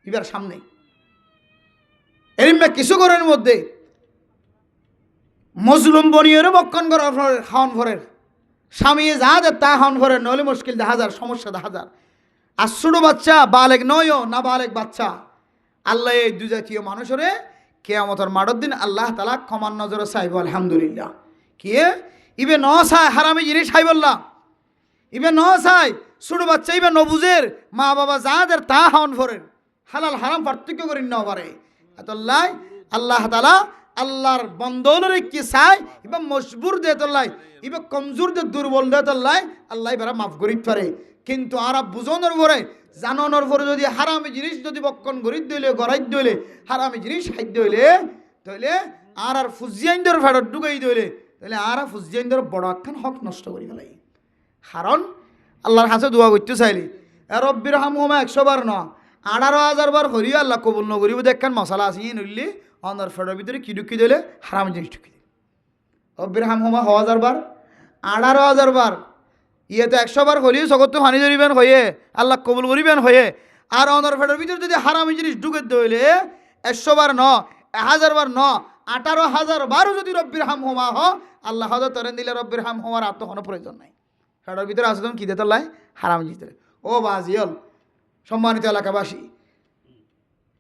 এবার সামনে এরিমা কিছু ঘরের মধ্যে মজলুম বনিয়েরও বক্ষণ করার খাওয়ান ভরের স্বামী যা দে তা খাওয়ান ভরের নইলে মুশকিল দেখা যার সমস্যা দেখা যার আর ছোটো বাচ্চা বালেক নয়ও না বালেক বাচ্চা আল্লাহ এই দু জাতীয় মানুষরে কিয়ামতের মাঠের দিন আল্লাহ তাআলা ক্ষমার নজরে চাইব আলহামদুলিল্লাহ। কি ইবে ন চাই হারামি জিনিস খাই বললাম ইবে ন চাই ছোটো বাচ্চা ইবে নবুজের মা বাবা যাদের তা হাওন ভরেন হালাল হারাম পার্থক্য করেন না পারে এতল্লাই আল্লাহ তাআলা আল্লাহর বন্দরে কি চাই ইবে মজবুর দে তল্লাই ইবে কমজোর দে দুর্বল দে তল্লাই আল্লাহ এবারে মাফ করিতে পারে কিন্তু আর বুঝনের পরে জানানোর পরে যদি হারামি জিনিস যদি বক্ষণ গরিব দইলে গড়াই দইলে হারামি জিনিস খাদ্য হইলে তাহলে আর ফুজিয়ানদের ফেরত ঢুকাই দইলে তাহলে আর ফুজিয়ানদের বড় একখান হক নষ্ট করি ফেলাই। কারণ আল্লাহর কাছে দোয়া করতে চাইলি রব্বির হামহুমা 100 বার ন 18,000 বার হরিও আল্লাহ কবুল নকরিব দেখেন মশলা আছে নইলে অনর ফেরত ভিতরে কি ঢুকি দিলে হারামি জিনিস ঢুকি দিলে রব্বির হামহুমা 1000 বার 18,000 বার ইয়ে তো 100 বার হরিও জগৎ হানি ধরিবেন হয়ে আল্লাহ কবুল করিবেন হয়ে আর অনর ফেরত ভিতরে যদি হারামি জিনিস ঢুকে দইলে 100 বার ন 1000 বার ন 18,000 বারও যদি রব্বির হামহুমা হ আল্লাহ হদ তরেন দিলে রব্বির হামহুমার আর তো কোনো প্রয়োজন নাই ফেরত ভিতরে আসে তখন কী দিতে লাই হারামি জিনিস ও বাজিয়ল সম্মানিত এলাকাবাসী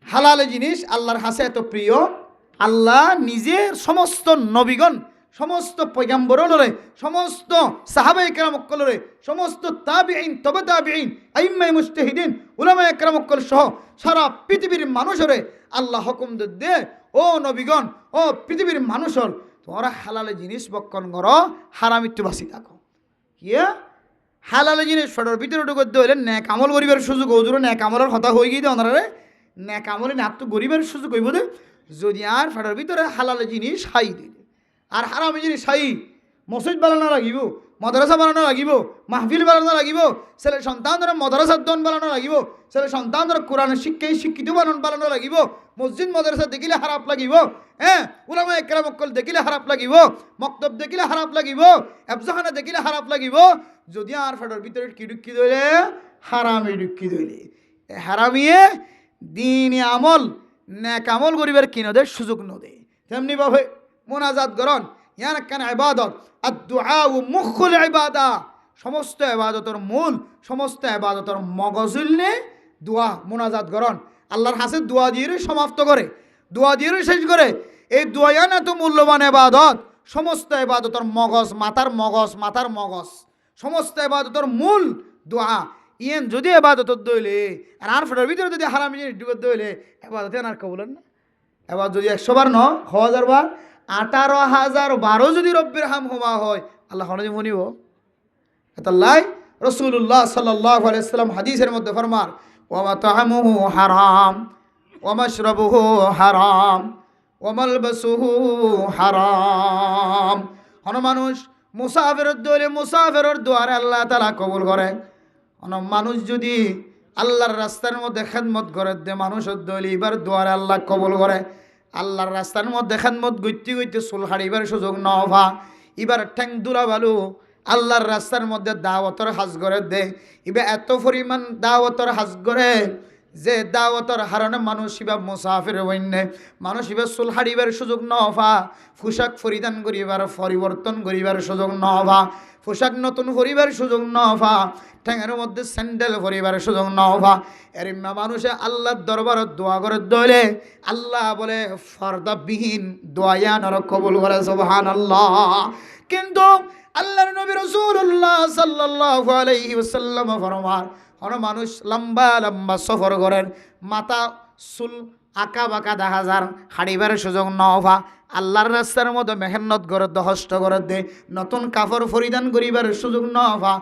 হালালে জিনিস আল্লাহর কাছে এত প্রিয় আল্লাহ নিজের সমস্ত নবীগণ সমস্ত পয়গম্বররে সমস্ত সাহাবা ইকরামকলরে সমস্ত তাবিঈন তবে তাবিঈন আইম্মায়ে মুজতাহিদিন উলামা ইকরামকল সহ সারা পৃথিবীর মানুষরে আল্লাহ হুকুম দে ও নবীগণ ও পৃথিবীর মানুষর তোমরা হালালে জিনিস বক্ষণ করো হারামিত্ব বাসি থাকো কি হালালে জিনিস ফটোর ভিতরে ঢুকে হইলে ন্যাক আমল গরিবের সুযোগ ওজুর ন্যাক আমলের কথা হয়ে গিয়ে দেয় ওনারে ন্যাক আমলে না তো গরিবের সুযোগ হইব দে যদি আর ফটোর ভিতরে হালালে জিনিস হাই দিলে আর হারামি জিনিস হাই মসজিদ বানানো লাগিব, মাদ্রাসা বানানো লাগিব, মাহফিল বানানো লাগিব, ছেলে সন্তানরা মাদ্রাসার দন বানানো লাগিব, ছেলে সন্তানরা কোরআনের শিক্ষায় শিক্ষিত বানানো লাগিব। মসজিদ মাদ্রাসা দেখিলে খারাপ লাগিব, হ্যাঁ, উলামা একরাম অকল দেখিলে খারাপ লাগিব, মক্তব দেখিলে খারাপ লাগিব, এফজাখানা দেখিলে খারাপ লাগিব। যদি আর ফেডর ভিতরে কি ঢুকি ধরে হারামি ঢুকি ধরে, হারামিয়ে দিন আমল নেক আমল করিবার কিনদের সুযোগ নদে। তেমনি ভাবে মোনাজাত গরণ ইয়ান একখান ইবাদত, আর দুআ ও মুখুল ইবাদা, সমস্ত ইবাদতের মূল, সমস্ত ইবাদতের মগজুলনে দোয়া মোনাজাত গরণ। আল্লাহর হাসে দোয়া দিয়ে সমাপ্ত করে, দোয়া দিয়ে শেষ করে। এই দোয়া না তো মূল্যবান ইবাদত, সমস্ত ইবাদতের মগজ, মাথার মগজ, সমস্ত ইবাদতের মূল দোয়া। ইয়েন যদি ইবাদত দইলে আর ফেটার ভিতরে যদি হারামি জিনিস ঢুকে দইলে ইবাদতে আর কবুলেন না। এবার যদি 100 বার 1000 বার 18,000 বারও যদি রব্বির হাম হুমা হয়, আল্লাহ হনজি মনিব। এতাল্লাই রাসূলুল্লাহ সাল্লাল্লাহু আলাইহি ওয়াসাল্লাম হাদিসের মধ্যে ফরমান, ওয়া মাতআমুহু হারাম ওয়া মাশরাবুহু হারাম ওয়া মালবাসুহু হারাম। হন মানুষ মুসাফিরের দইলে মুসাফিরের দুয়ারে আল্লাহ তাআলা কবুল করে। হন মানুষ যদি আল্লাহর রাস্তার মধ্যে খেদমত করে দে, মানুষের দইলে এবার দুয়ারে আল্লাহ কবুল করে। আল্লাহর রাস্তার মধ্যে খেদমত গইতে চুল হারিবার সুযোগ নভা, এবার ঠ্যাং দুলা বালু আল্লাহর রাস্তার মধ্যে দাওয়াতর হাজ করে দে। এবার এত পরিমাণ দাওয়াতর হাজ করে যে দাওয়াতর হারণে মানুষ এবার মুসাফির বন্যে, মানুষ এবার চুল হারিবার সুযোগ নভা, পোশাক পরিধান করিবার পরিবর্তন করিবার সুযোগ নভা, পোশাক নতুন পরিবার সুযোগ নভা, ঠ্যাঙের মধ্যে স্যান্ডেল পরিবার সুযোগ নভা। এরিমা মানুষে আল্লাহর দরবারত দোয়া করে দইলে আল্লাহ বলে ফরদাবিহীন দোয়ায়ানর কবুল করে, সুবহানাল্লাহ। কিন্তু আল্লাহর নবী রাসূলুল্লাহ সাল্লাল্লাহু আলাইহি ওয়াসাল্লাম ফরমান, হন মানুষ লম্বা লম্বা সফর করেন, মাথা চুল আঁকা বাঁকা দেখা যার হারিবার সুযোগ নভা, আল্লাহর রাস্তার মধ্যে মেহনত করে দহষ্ট করে দে, নতুন কাপড় পরিধান করিবার সুযোগ নভা,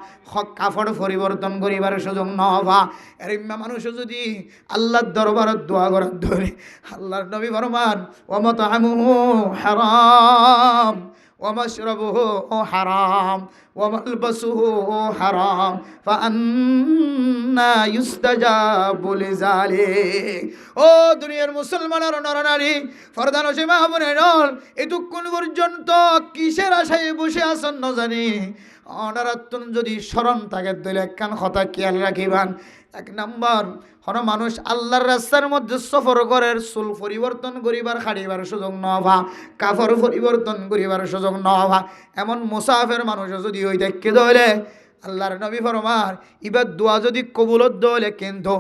কাপড় পরিবর্তন করিবার সুযোগ নভা। এরিমা মানুষ যদি আল্লাহর দরবারত দোয়া করে ধরে, আল্লাহর নবী ফরমান, ওয়া মাতআমুহু হারাম ওয়া মাশরাবুহু হারাম ওয়া মালবাসুহু হারাম ফাআন্না ইউস্তাজাবু লিযালিক। ও দুনিয়ার মুসলমানের নরনারী, ফরদান ও সীমা বোনেরা, এতক্ষণ পর্যন্ত কিসের আশায় বসে আছেন না জানি। অনারাত্তন যদি স্মরণ থাকে দিলে একখান কথা খেয়াল রাখিবান। 1 নম্বর, হন মানুষ আল্লাহর রাস্তার মধ্যে সফর করে চুল পরিবর্তন করিবার খাড়িবার সুযোগ নভা, কাপড় পরিবর্তন করিবার সুযোগ নভা। এমন মুসাফির মানুষ যদি ওই দেখে ধরে আল্লাহর নবী ফরমান, এবার দোয়া যদি কবুলত দইলে, কিন্তু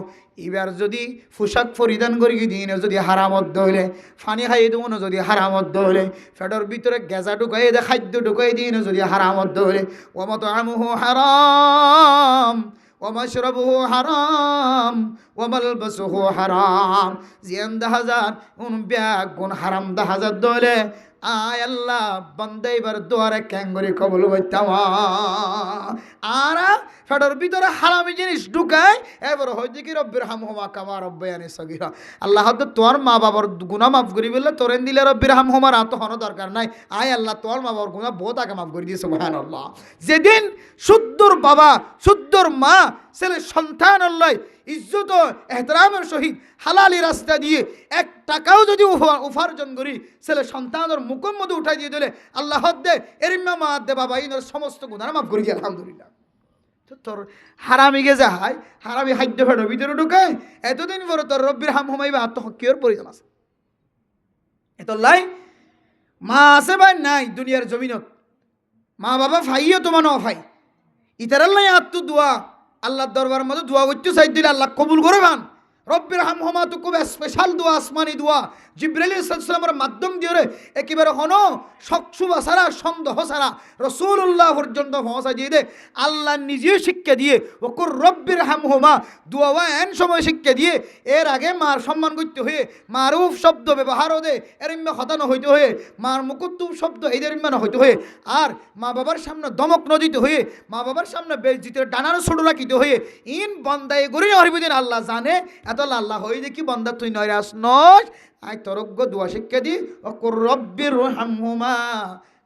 এবার যদি পোশাক পরিধান করি দিন যদি হারামত দইলে, পানি খাই দেবো যদি হারামত দইলে, পেটের ভিতরে গেজা ঢুকাই দে খাদ্য ঢুকাই দিন যদি হারামত দইলে, ওয়া মাতআমুহু হারাম ওয়া মাশরাবুহু হারাম ওয়া মালবাসুহু হারাম। জিয়ান 10,000 গুণ হারাম 10,000 দইলে, আয় আল্লাহ বান্দা এবার দোয়ারে ক্যাঙ্গরি কবুল করতাম। আর ফেডর ভিতরে হারামি জিনিস ঢুকায়, এবার হয়তো কি রব্বির হামহুমা কামা রব্বায়ানি সগীরা। আল্লাহ তো তোর মা বাবার গুনাহ মাফ করি বললে তোরেন দিলে রব্বির হামহুমার আর তো হনো দরকার নাই। আয় আল্লাহ তোর মা বাবার গুনাহ বহুত আগে মাফ করে দিয়ে, সুবহানাল্লাহ। যেদিন শুদ্ধর বাবা শুদ্ধর মা ছেলে সন্তান আল্লাহ ইজ্জত এহতরামের সহিত হালালি রাস্তা দিয়ে 1 টাকাও যদি উপার্জন করি ছেলে সন্তানের মুখের মধ্যে উঠাই দিয়ে দিলে আল্লাহ দে এরিম্মা মা দে বাবা ইনোর সমস্ত গুনাহ মাফ করে দিয়ে, আলহামদুলিল্লাহ। তো তোর হারামি গে যায়, হারামি খাদ্য ফেডর ভিতরে ঢুকায়, এতদিন পরে তোর রব্বির হাম হুমাইবা আত্মহকিয়র প্রয়োজন আছে। এত লাই মা আছে ভাই নাই দুনিয়ার জমিনত, মা বাবা ফাইও তোমার ন ফাই ইতারাল্লাই আত্ম দোয়া আল্লাহর দরবার মধ্যে দোয়া করতে চাই দিলে আল্লাহ কবুল করে বান। রব্বির হামহুমা তো খুব স্পেশাল দোয়া, আসমানি দোয়া, জিবরাইল আলাইহিস সালামের মাধ্যম দিয়ে একেবারে হনো শকসুবা সারা সন্দেহ সারা রাসূলুল্লাহ পর্যন্ত পৌঁছা দিয়ে দে। আল্লাহ নিজে শিক্ষা দিয়ে ওকুর রব্বির হামহুমা দোয়া এন সময় শিক্ষা দিয়ে, এর আগে মার সম্মান করতে হয়ে মারুফ শব্দ ব্যবহার দে এর ইম্মা হতানো হইতে হয়ে, মার মুকুত্তুব শব্দ এদের ইম্মা হইতে হয়ে, আর মা বাবার সামনে দমক নদিতে হয়ে, মা বাবার সামনে বেজিতে ডানার ছোট রাখিতে হয়ে, ইন বন্দায় গড়ি হরিবদিন আল্লাহ জানে এত আল্লাহ হই দেখি বন্দা তুই নয়রাস নয় আয় তরজ্ঞ দোয়া শিক্ষা দি ওকুর রব্বির হামহুমা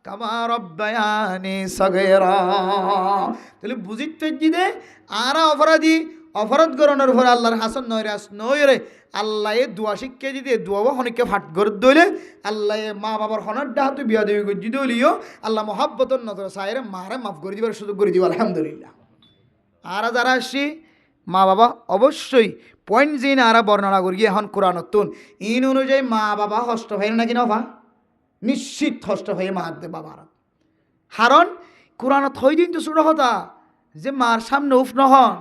কামা রব্বায়ানি সগীরা। তাহলে বুঝিত দে আরা অপরাধী অপরাধ করণের পরে আল্লাহর হাসান নয়রে আল্লাহ দোয়া শিক্ষা দিতে দোয়াও অনেককে ফাট করে দইলে আল্লাহ মা বাবার হনার ডাহাতে বিয়া দেবী গজ্জি দলিও আল্লাহ মহাব্বতর নজর সাইরে মারে মাফ করে দিবার সুযোগ করে দিব আলহামদুলিল্লাহ। আরা যারা আসছি মা বাবা অবশ্যই পয়েন্ট জিন আরা বর্ণনা করি এখন কোরআন তুন ইন অনুযায়ী মা বাবা হষ্ট হয় নাকি নফা নিশ্চিত হষ্ট হয়ে মা দে বাবার কারণ কোরআনত হই দিন তো ছোট কথা যে মার সামনে উফ নহন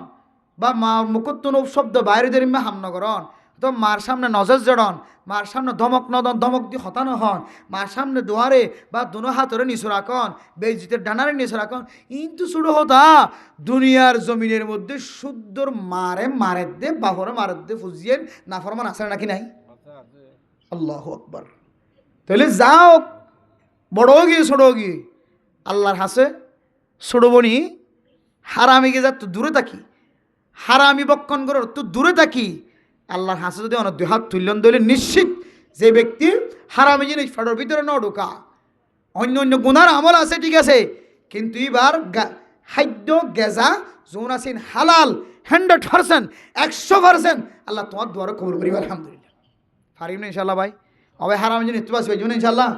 বা মার মুখত্তন উফ শব্দ বাইরে দের হাম নগরন তো মার সামনে নজর জড়ন মার সামনে ধমক নদন ধমক দিয়ে হতানো হন মার সামনে দোয়ারে বা দুনো হাতরে নিচু রাখন বেজিতের ডানারে নিচু রাখন কিন্তু ছোট হতা দুনিয়ার জমিনের মধ্যে শুদ্ধর মারে দে বাহরে মারে দে ফুজিয়ে নাফরমান আছে নাকি নাই? আল্লাহু আকবার। তাহলে যাও বড় গিয়ে ছোট গিয়ে আল্লাহর হাসে ছোট বনি হারামিকে যা তো দূরে থাকি হারামি বক্ষণ করো তো দূরে থাকি আল্লাহর হাসে যদি অনেক দুই হাত তুললেন দইলে নিশ্চিত যে ব্যক্তি হারামি জিনিস ফাটোর ভিতরে ন ঢোকা অন্য অন্য গুনার আমল আছে ঠিক আছে কিন্তু এবার খাদ্য গেজা যৌন আছেন হালাল 100% 100% আল্লাহ তোমার দুয়ারে কবুল করিব আলহামদুলিল্লাহ। পারিব না ইনশাল্লাহ ভাই অবে হারাম জিনিস ইস্তুবাস হয়ে যাবেন ইনশাল্লাহ।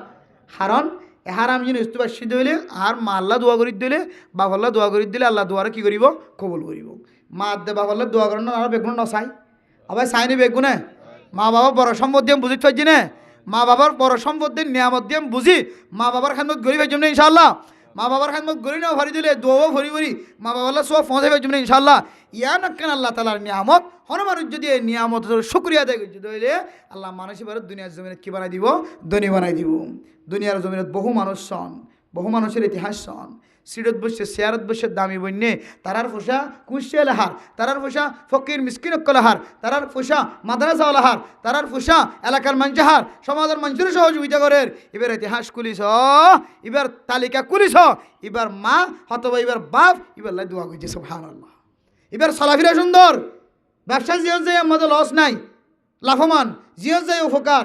কারণ এ হারাম জিনিস ইস্তুবাস সিদ্ধ হইলে আর মা আল্লাহ দোয়া করি দিলে বাবাল্লাহ দোয়া করি দিলে আল্লাহ দুয়ারে কী করিব কবুল করিব। মা দে বাবাল্লাহ দোয়া করেন আর বেগুন নচাই আবার চাইনি বেগুনে মা বাবা বড় সম্পদ দিয়ে বুঝি পাইছি না মা বাবার বড় সম্পদ দিয়ে নিয়ামত দিয়ে বুঝি মা বাবার খানমত গরিব হয়ে যাবেন ইনশাল্লাহ। মা বাবার খানমত গরি নাও ভরি দিলে দোয়াও ভরি ভরি মা বাবাল্লাহ সব পৌঁছে হয়ে যাবেন ইনশাল্লাহ। ইয়া নাকেন আল্লাহ তালার নিয়ামত হনুমানুষ যদি এই নিয়ামত শুক্রিয়া দেয় যদি হইলে আল্লাহ মানুষ এবার দুনিয়ার জমিনে কী বানাই দিব ধনী বানাই দিব। দুনিয়ার জমিনে বহু মানুষ সন বহু মানুষের ইতিহাস সন সিডত বসে শেয়ারত বসে দামি বন্যে তারার পোষা কুশিয়াল হার তারার পোষা ফকির মিসকিন অক্কলাহার তারার পোষা মাদ্রাসাওয়ালাহার তারার পোষা এলাকার মানুষহার সমাজের মানুষের সহযোগিতা করেন। এবার ইতিহাস কুলিস এবার তালিকা কুলিস এবার মা হতবা এবার বাপ এবার দোয়া করছে সুবহানাল্লাহ। এবার চলাফেরা সুন্দর ব্যবসা জিয়ত যায় আমাদের লস নাই লাভবান জিয়ত যায় উপকার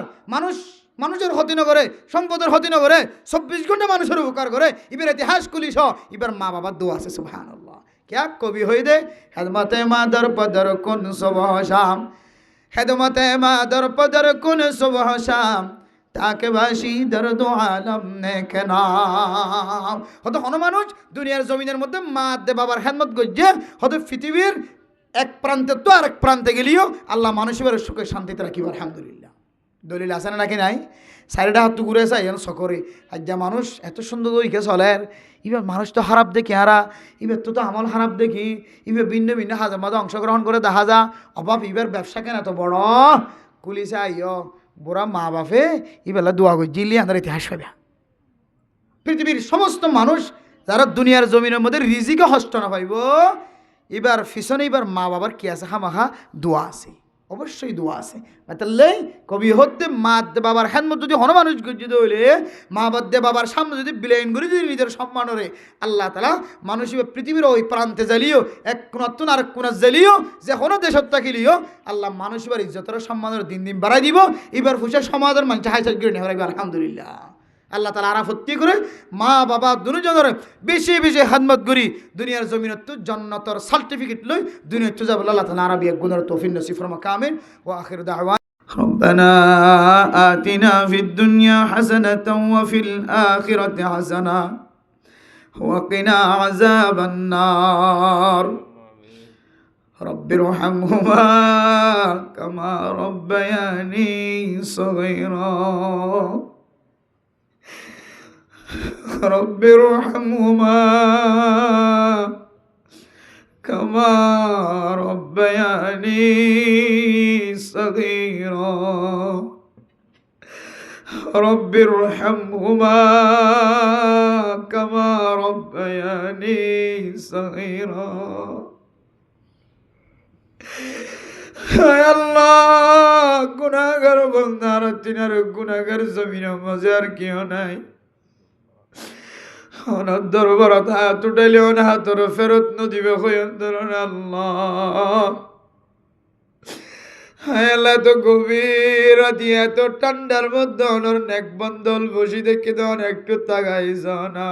মানুষের ক্ষতি ন করে সম্পদের ক্ষতি ন করে 24 ঘন্টা মানুষের উপকার করে এবার ইতিহাস কুলিস এবার মা বাবার দোয়া আছে সুবহানাল্লাহ। ক্যা কবি হই দে খেদমতে মাদার পদর কোন সুবহ শাম খেদমতে মাদার পদর কোন সুবহ শাম তাকে বাসি দর্দ আলম নেকে নাম। হয়তো কোনো মানুষ দুনিয়ার জমিনের মধ্যে মা দে বাবার খেদমত গজ্জে হয়তো পৃথিবীর এক প্রান্তে তো আরেক প্রান্তে গেলেও আল্লাহ মানুষ এবার সুখে শান্তিতে রাখিব আলহামদুলিল্লাহ। দলিল আছে না নাকি নাই? সাইডটা হাত ঘুরে যায় যেন সকরে আজ যা মানুষ এত সুন্দর করিকে চলে এবার মানুষ তো খারাপ দেখি হারা এবার তো আমল খারাপ দেখি এবার ভিন্ন ভিন্ন হাজার মাঝে অংশগ্রহণ করে দেখা যা অভাব এবার ব্যবসা কেন এত বড় কুলিছে আইয় বুড়া মা বাপে এবেলা দোয়া করে জিলি আমাদের ইতিহাস হবে। পৃথিবীর সমস্ত মানুষ যারা দুনিয়ার জমিনের মধ্যে রিজিকে হস্ত না পাইব এবার পিছনে এবার মা বাবার কি আছে খামাখা দোয়া আছে অবশ্যই দোয়া আছে। তাহলে কবি হতে মা দে বাবার হ্যান্ড যদি হন মানুষ গজ্জিত হইলে মা বাদে বাবার সামনে যদি বিলাইন করে যদি নিজের সম্মানরে আল্লাহ তালা মানুষ পৃথিবীর ওই প্রান্তে জ্বালিও এক কোনাত্তুন আর কোনা জ্বালিও যে কোনো দেশত থাকিলিও আল্লাহ মানুষ এবার ইজ্জতের সম্মানের দিন দিন বাড়াই দিব এবার ফুসে সমাজের মানুষ হাইসাই করে নেওয়া রাখবে আলহামদুলিল্লাহ। আল্লাহ তালা আরাফত্তি করে মা বাবা দুজনের বেশি বেশি হাদমত করি দুনিয়ার জমিনত জান্নাতের সার্টিফিকেট লই দুনিয়া তো যাব আল্লাহ তালা আরবি এক গুণের তৌফিক নসিব ফরমা কামিল ওয়া আখির দাওয়ানা ربنا آتنا في الدنيا حسنة وفي الآخرة حسنة وقنا عذاب النار رب ارحمهما كما ربياني صغيرا رب ارحمهما كما ربياني صغيرا رب ارحمهما كما ربياني صغيرا আল্লাহ গুনাহগার বান্দার তিনার গুনাহগার জমিনের মাঝে আর কেউ নাই ওনার দরবারত হাত উঠাইলে ওনার হাতের ফেরত নদিবে হইন ধরুন আল্লাহ হায় আল্লাহ, এত গভীর রাতি এত ঠান্ডার মধ্যে অনর নেক বন্ধল বসি দেখে তো একটু তাকাইছ না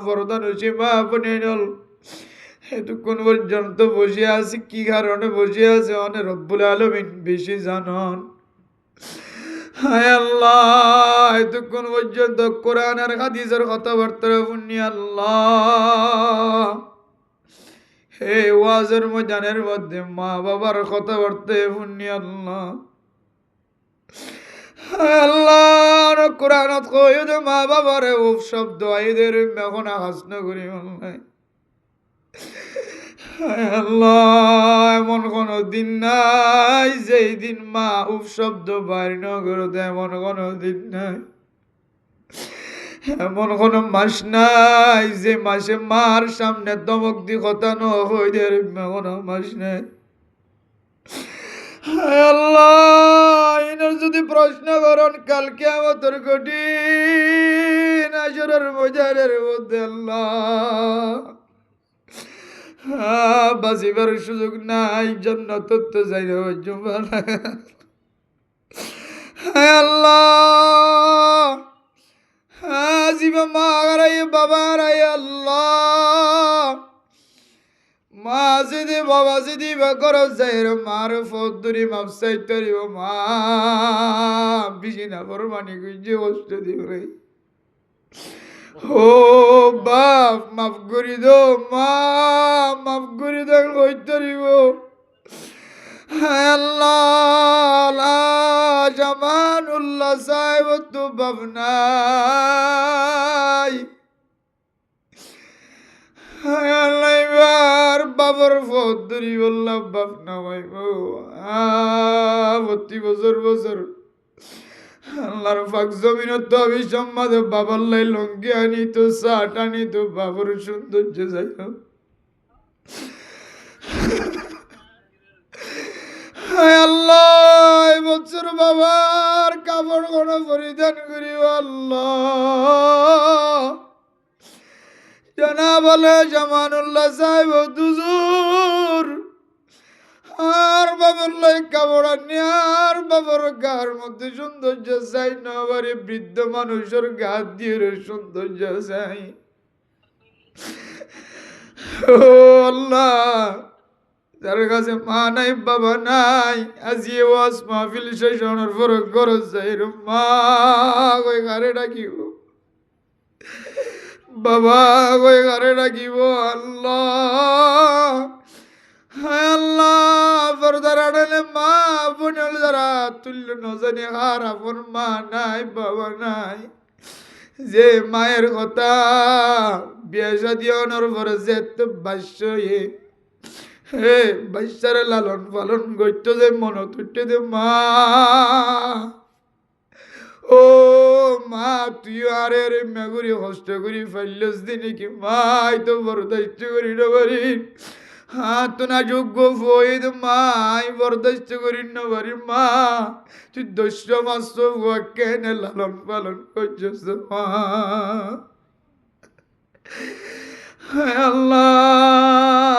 পরদানুষি মা আপনি নল এতক্ষণ পর্যন্ত বসে আছি কি কারণে বসে আছে অনে রব্বুল আলামিন বেশি জানন। হায় আল্লাহ, এতক্ষণ পর্যন্ত কোরআন আর হাদিসের কথাবার্তা শুনি আল্লাহ, হে ওয়াজের ময়দানের মধ্যে মা বাবার কথাবার্তা শুনি আল্লাহ। হায় আল্লাহ, কোরআনত কই দে মা বাবারে ও শব্দ আইদের এখন হাসন করি আল্লাহ। হায় আল্লাহ, এমন কোন দিন নাই যেই দিন মা উফ শব্দ বাইর ন করতে, এমন কোন দিন নাই, এমন কোন মাস নাই যে মাসে মার সামনে দমক দি কথা ন হই দে, কোন মাস নাই। হায় আল্লাহ, এনার যদি প্রশ্ন করেন কালকে আমাদের কঠিন আসরের ময়দানের মধ্যে আল্লাহ বাঁচিবার সুযোগ নাই, জান্নাত তো যাই না। হায় আল্লাহ, জীবা মা হারাই বাবা হারাই আল্লাহ, মা যদি বাবা যদি কর যাই মার ফদুরি মাপ চাইতরিব মা বিজি না ফরমানি যে কষ্ট দিব রে। ও বাপ মাফ করি দো মা, মাফ করি দো কইতরিব। হায় আল্লাহ, জামানুল্লাহ সাহেব তো বাপ নাই। হায় আল্লাহ, এবার বাবার ফদ ধরি বললাম বাপ নামাইব 32 বছর আল্লাহর পাক জমিনত তো অবিসম্মাদ বাবার লাই লঙ্গি আনি তো শার্ট আনি তো বাবার সৌন্দর্য যাই। হায় আল্লাহ, বছর বাবার কাপড় কোন পরিধান করিব আল্লাহ। জানা বলে জামানুল্লাহ সাহেব দুজুর আর বাবার লাই কাপড় আনি আর বাবার গার মধ্যে সৌন্দর্য চাই না, বারে বৃদ্ধ মানুষের গা দিয়ে সৌন্দর্য চাই। ও আল্লাহ, যার কাছে মা নাই বাবা নাই, আজি ওয়াজ মাহফিল শেষ হওয়ার পর গরজ যাই মা কই ঘরে ডাকিব, বাবা কই ঘরে ডাকিব আল্লাহ। হায় আল্লাহ, পর্দার আড়ালে মা বোনেল যারা তুল্য নজানি হার আপন মা নাই বাবা নাই, যে মায়ের কথা বিয়ে শাদী হওয়ার পরে যে তো বাস্য হে বাচ্চারে লালন পালন করতে যে মন তুটে দে মা। ও মা, তুই আরে রে মেগুরি কষ্ট করি ফাইলস দিনে কি মাই তো বরদাস্ত করি না পারি, হাত না যোগ্য ফয়েদ মাই বরদাস্ত করি না পারি মা, তুই 10 মাস কেনে লালন পালন করছিস মা। হায় আল্লাহ,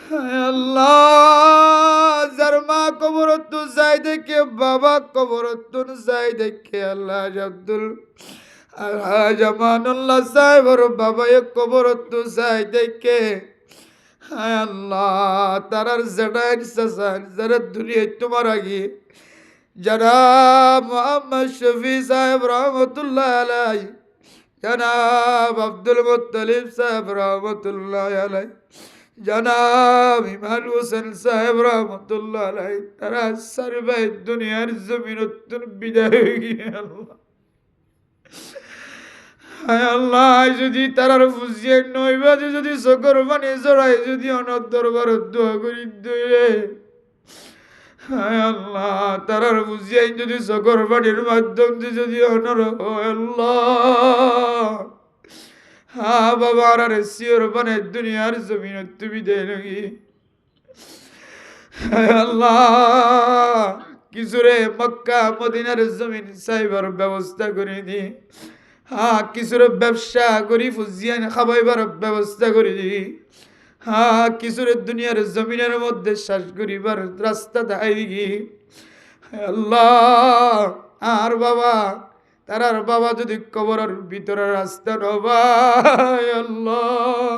হায় আল্লাহ, যার মা কবরত যাই দেখে বাবা কবরত যাই দেখে আল্লাহ আব্দুল জামানুল্লাহ সাহেবর বাবা কবরত যাই দেখে হায় আল্লাহ, তারার জড়াই সাসান যারা দুনিয়ায় তোমার আগে জনাব মোহাম্মদ শফি সাহেব রহমতুল্লাহ আলাই, জনাব আব্দুল মুত্তালিব সাহেব রহমতুল্লাহ আলাই, জনাব ইমান হোসেন সাহেব রহমতুল্লাহ আলাই, তারা সারবাই দুনিয়ার জমিনতুন বিদায় হয়ে গিয়ে আল্লাহ। হায় আল্লাহ, যদি তারার ফুজিয়ে নইবাজে যদি সকর পানি জড়াই যদি অনর দরবার দোয়া করি দে। হায় আল্লাহ, তারার ফুজিয়ে যদি সকর পানির মাধ্যম যদি অনর আল্লাহ, হা বাবা আর সিওর বানে দুনিয়ার জমিন তুমি দে নাকি। হায় আল্লাহ, কিছুরে মক্কা মদিনার জমিন সাইবার ব্যবস্থা করে দি, কিছুর ব্যবসা করি ফুজিয়ান খাবাইবার ব্যবস্থা করে দি। হ্যাঁ কিছুরে দুনিয়ার জমিনের মধ্যে শ্বাস করিবার রাস্তা দেয় গি আল্লাহ আর বাবা তারার বাবা যদি কবরের ভিতরে রাস্তা নবাই আল্লাহ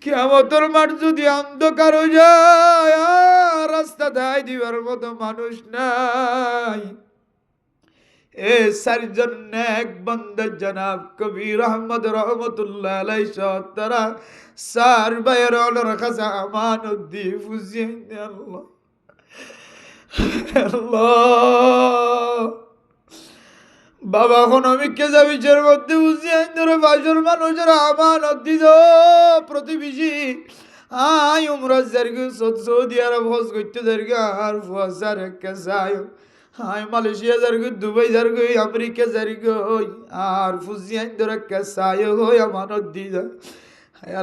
কিয়ামতের মাঠ যদি অন্ধকার হয়ে যায় আর রাস্তা দেয় দিবার মতো মানুষ নাই এ চারজন নেক বান্দা জনাব কবির আহমদ রহমতুল্লাহ আলাইহি তারা চার ভাইয়ের অনর কাছে আমানত দিয়ে ফুজিয়ে আল্লাহ আল্লাহ বাবা এখন আমি কেজা বিচের মধ্যে বুঝিয়ে ধরে বাসর মানুষের আমানত দিল প্রতিবেশী আই উমরা জারগু সৌদি আরব হজ করতে জারগু আর ফুয়াসার কেসায় হাই মালয়েশিয়া জারগু দুবাই জারগু আমেরিকা জারগু আর ফুজিয়ে ধরে কেসায় হই আমানত দিল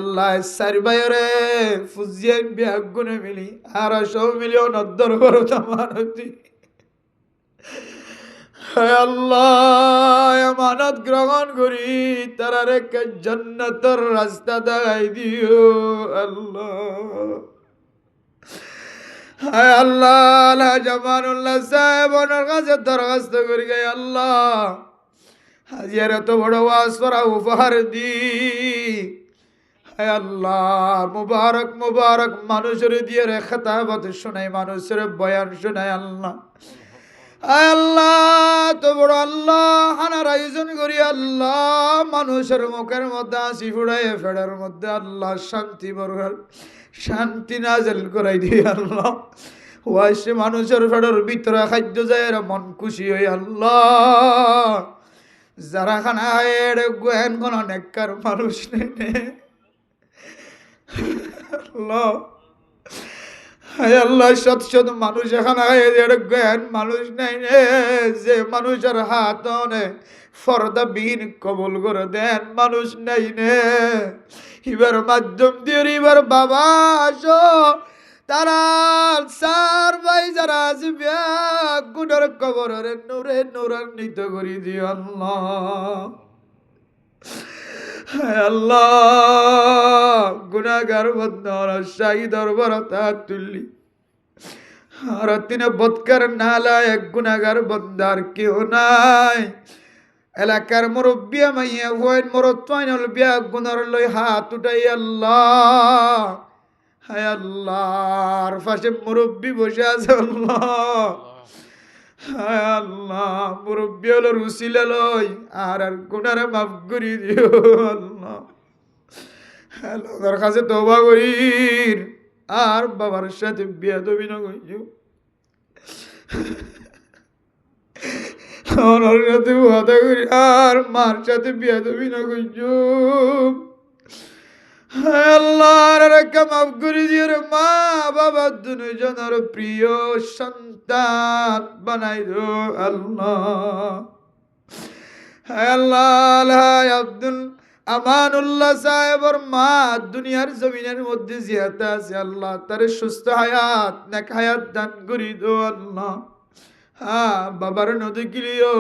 আল্লাহ সারি বাইরে ফুজিয়ে ব্যাগ গুনে মিলি আর 100 মিলিয়ন অদ্দর বড় আমানত দি আল্লাহ আমানত গ্রহণ করি তারার একটা জান্নাতের রাস্তা দেখাই দিও আল্লাহ হায় আল্লাহ আল্লাহ জামানুল্লাহ সাহেব ওনার কাছে দরখাস্ত করি গে আল্লাহ হাজিয়ার এত বড় ওয়াজ করা উপহার দি হায় আল্লাহ মুবারক মুবারক মানুষের দিয়ে রে খেতাবত শোনাই মানুষের বয়ান শোনাই আল্লাহ আল্লাহ তো বড় আল্লাহ হানার আয়োজন করি আল্লাহ মানুষের মুখের মধ্যে হাসি ফুড়াই ফেড়ার মধ্যে আল্লাহ শান্তি বর্গার শান্তি নাজেল করাই দিই আল্লাহ ওয়াসে মানুষের ফেড়ার ভিতরে খাদ্য যায় মন খুশি হই আল্লাহ যারা খানা এর গোয়েন কোন নেককার মানুষ নেই আল্লাহ হায় আল্লাহ শত শত মানুষ এখানে জ্ঞান মানুষ নাই যে মানুষের হাত ফরদা বিহীন কবল করে দেন মানুষ নাই নে এবার মাধ্যম দিয়ে এবার বাবা আসো তারা চার ভাই যারা আছে গুণের কবরের নূরে নূরান্বিত করি দিও আল্লাহ আল্লাহ গুনাহগার বন্দার শাহী দরবার হাত তুললি আর তিনে বদকার নালায়েক গুনাহগার বন্দার কেউ নাই এলাকার মুরব্বী মাইয়া হইন মরত্বাইনল বিয়া গুনার লই হাত উঠাই আল্লাহ হায় আল্লাহর পাশে মুরব্বী বসে আছে আল্লাহ হায় আল্লাহ মুরব্বী হলো রুসিলা লই আর গুনারে মাফ করি দিও আল্লাহ আল্লাহর কাছে তওবা করি আর বাবার সাথে বেয়াদবি না কইও ওনার সাথে ওয়াদা করি আর মার সাথে বেয়াদবি না কইও হায় আল্লাহর রেখা মাফ করে দিও রে মা বাবা দুজনের প্রিয় সন্তান বানাই দো আল্লাহ হায় আল্লাহ আব্দুল আমানুল্লাহ সাহেবর মা দুনিয়ার জমিনের মধ্যে জিয়াতা আছে আল্লাহ তার সুস্থ হায়াত নেক হায়াত দান করি দো আল্লাহ হ্যাঁ বাবার নদী গিলিও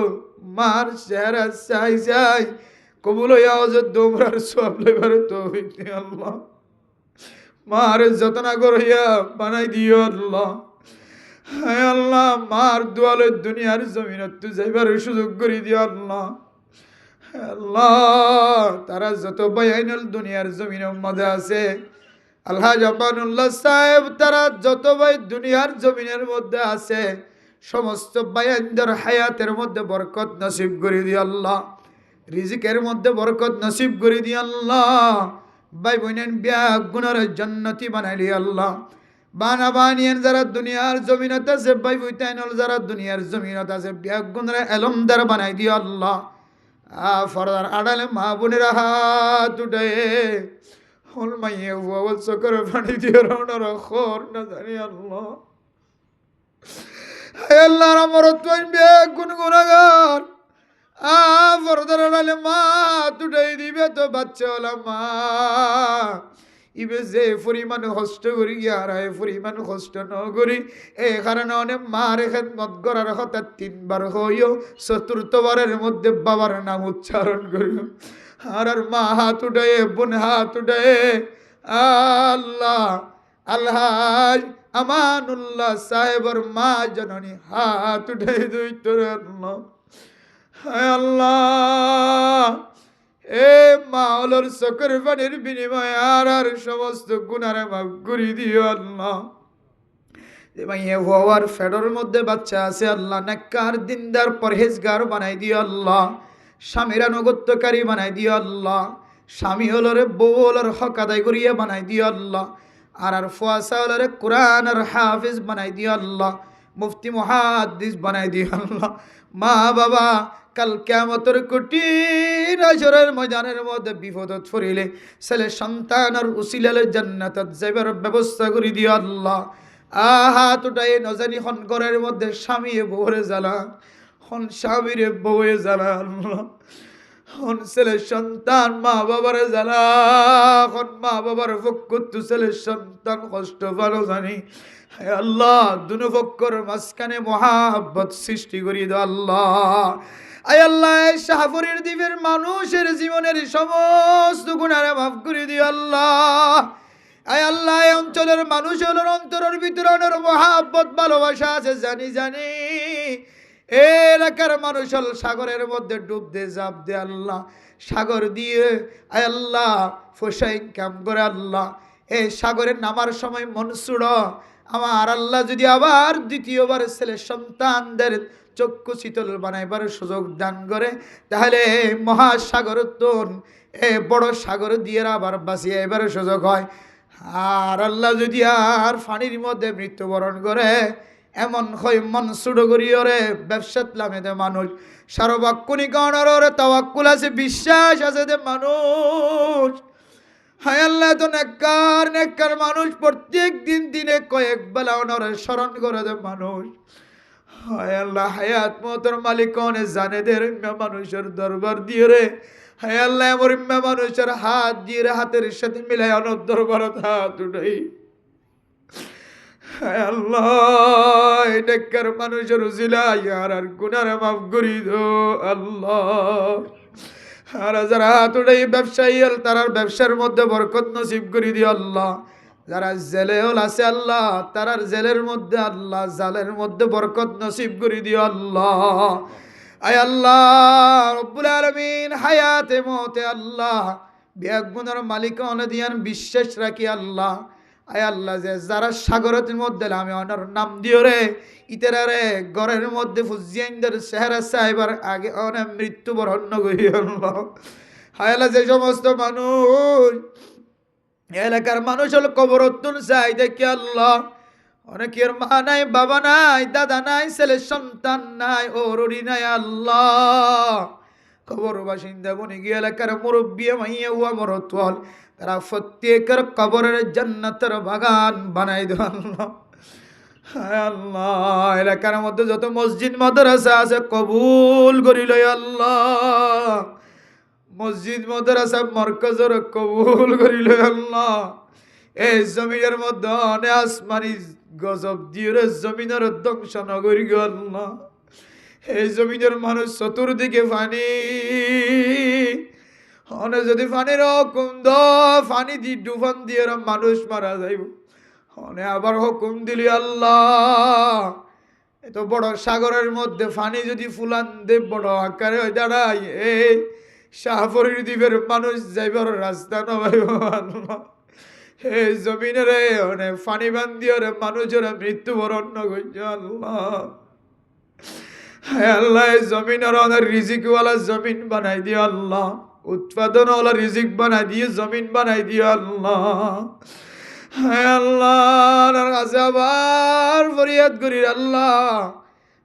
মার চেহারা চাই চাই কবুল হইয়া হজরত দোমরার সব লইবার তৌফিক দে আল্লাহ মার যতনা করিয়া বানাই দিও আল্লাহ হায় আল্লাহ মার দুয়ালে দুনিয়ার জমিনত তুই যাইবার সুযোগ করে দিও আল্লাহ আল্লাহ তারা যত বয়াইনল দুনিয়ার জমিনের মধ্যে আছে আল্লাহ জামানুল্লাহ সাহেব তারা যত ভাই দুনিয়ার জমিনের মধ্যে আছে সমস্ত বায়ানদের হায়াতের মধ্যে বরকত নসিব করে দিও আল্লাহ রিজিকের মধ্যে বরকত নসিব করে দিও আল্লাহ ভাই বোনেন বিয়া গুণের জান্নাতি বানাইলি আল্লাহ বানা বানিয়েন যারা দুনিয়ার জমিনত আছে ভাই বইতাইনল যারা দুনিয়ার জমিনত আছে বিয়া গুণের এলমদার বানাই দিও আল্লাহ ফরদার আড়ালে মা বোনের হাত উঠে হল মাইয়ে বল চকর পানি দিয়ে রওনার খর না জানি আল্লাহ আল্লাহ আমার তুই বেগ গুনগুনাগার ফরদার আড়ালে মা উঠাই দিবে তো বাচ্চা হলা মা ইবে যে পরিমাণ কষ্ট করি আর পরিমাণ কষ্ট ন করি এই কারণে অনেক মার খেদমত করার কথা 3 বার হইও 4র্থবারের মধ্যে বাবার নাম উচ্চারণ করিও আর মা হাত উঠায় বোন হাত উঠায় আল্লাহ আলহাজ আমানুল্লাহ সাহেবর মা জননী হাত উঠে দুই তোর আল্লাহ, হায় আল্লাহ এ মাওলার চোখের পানির বিনিময়ে আর সমস্ত গুনারে মাফ করে দিও আল্লাহ। হওয়ার ফেডর মধ্যে বাচ্চা আছে আল্লাহ, নেককার দিনদার পরহেজগার বানাই দিও আল্লাহ, স্বামীর আনুগত্যকারী বানাই দিও আল্লাহ, স্বামী হলরে বউ হলর হক আদায় করিয়া বানাই দিও আল্লাহ, আর ফুয়াসা হলরে কোরআন আর হাফিজ বানাই দিও আল্লাহ, মুফতি মুহাদ্দিস বানাই দিও আল্লাহ। মা বাবা কাল কিয়ামতের কঠিন হাশরের ময়দানের মধ্যে বিপদত পড়িলে ছেলে সন্তানের উসিলালে জান্নাতত যাইবার ব্যবস্থা করে দিও আল্লাহ। হাত উঠাই নজানি খন ঘরের মধ্যে স্বামী বউরে জ্বালা, হন স্বামীর বউয়ে জ্বালা আল্লাহ, হন ছেলের সন্তান মা বাবার জ্বালা, হন মা বাবার পক্ষত্তু ছেলের সন্তান কষ্ট ভালো জানি। হে আল্লাহ দুনো পক্ষর মাঝখানে মহাব্বত সৃষ্টি করি দাও আল্লাহ। আয় আল্লাহ শাহপুরের দ্বীপের মানুষের জীবনের সমস্ত গুনারে মাফ করে দিও আল্লাহ। আয় আল্লাহ এই অঞ্চলের মানুষের অন্তরের ভিতরে মহাব্বত ভালোবাসা আছে জানি জানি, এলাকার মানুষ সাগরের মধ্যে ডুব দে জাপ দে আল্লাহ, সাগর দিয়ে আয় আল্লাহ ফসা ইনকাম করে আল্লাহ, এই সাগরে নামার সময় মনসুর আমার আল্লাহ যদি আবার দ্বিতীয়বার ছেলে সন্তানদের চক্ষু শীতল বানাইবার সুযোগ দান করে, তাহলে মহাসাগর তোন এ বড় সাগর দিয়ে আবার বাঁচিয়ে এবার সুযোগ হয়। আর আল্লাহ যদি আর পানির মধ্যে মৃত্যুবরণ করে, এমন হয় মন সুড়ো করিও রে ব্যবসাত লামে দে মানুষ সারবাক্ষণিক অনরে তাওয়াক্কুল আছে, বিশ্বাস আছে দে মানুষ। হায় আল্লাহ তো নেককার মানুষ প্রত্যেক দিন দিনে কয়েক বেলা অনরে স্মরণ করে দে মানুষ। হায় আল্লাহ হায়াত মতর মালিক অনে জানে দে মানুষের দরবার দিয়ে রে, হায় আল্লাহ আমার মানুষের হাত দিয়ে রে হাতের সাথে মিলাই অনর দরবারত হাত উঠাই। হায় আল্লাহ নেককার মানুষের উজিলা ইয়ার আর গুনারে মাফ করি দো আল্লাহ। আর যারা হাত উঠাই ব্যবসায়ী হল তারার ব্যবসার মধ্যে বরকত নসিব করে দিও আল্লাহ। যারা জেলে হল আছে আল্লাহ তারার জেলের মধ্যে আল্লাহ জালের মধ্যে বরকত নসিব করে দিও আল্লাহ। আয় আল্লাহ রব্বুল আলামিন হায়াতে মতে আল্লাহ বিয়াগুনের মালিক অনদিয়ান বিশ্বাস রাখি আল্লাহ। আয় আল্লাহ যে যারা সাগরের মধ্যে আমি অনার নাম দিও রে ইতারা রে ঘরের মধ্যে ফুজিয়াইন্দের চেহারা সাহেবার আগে অনেক মৃত্যুবরণ করি আল্লাহ। হায় আল্লাহ যে সমস্ত মানুষ এলাকার মানুষ হল কবরতুন চাই দেখি আল্লাহ, অনেকের মা নাই বাবা নাই দাদা নাই ছেলে সন্তান নাই ওরুরি নাই আল্লাহ। কবর বাসিন্দা বনে গিয়ে এলাকার মুরব্বী মাইয়া হুয়া মরতওয়াল তারা প্রত্যেকের কবরের জান্নাতের বাগান বানাই দেও আল্লাহ। হায় আল্লাহ এলাকার মধ্যে যত মসজিদ মাদ্রাসা আছে কবুল করিল আল্লাহ, মসজিদ মাদ্রাসা মরকজের কবুল করিল আল্লাহ। এই জমিনের মধ্যে অনেক আসমানি গজব দিয়ে জমিনের ধ্বংস নগরী গো আল্লাহ। এই জমিনের মানুষ চতুর্দিকে পানি, অনে যদি পানির হুকুম পানি দি ডুবান দিয়ে মানুষ মারা যাইব, অনে আবার হুকুম দিলি আল্লাহ এত বড় সাগরের মধ্যে পানি যদি ফুলান দে বড় আকারে দাঁড়াই এই শাহপুরের দ্বীপের মানুষ যাইবার রাস্তা নয় আল্লাহ। এই জমিনের অনেক পানি বান্ধিয়ে মানুষের মৃত্যুবরণ করছে আল্লাহ। আল্লাহ জমিনের অনেক রিজিকওয়ালা জমিন বানাই দিও আল্লাহ, উৎপাদন ওয়ালা রিজিক বানাই দিয়ে জমিন বানাই দিও আল্লাহ। হায় আল্লাহর কাছে আবার ফরিয়াদ করি আল্লাহ,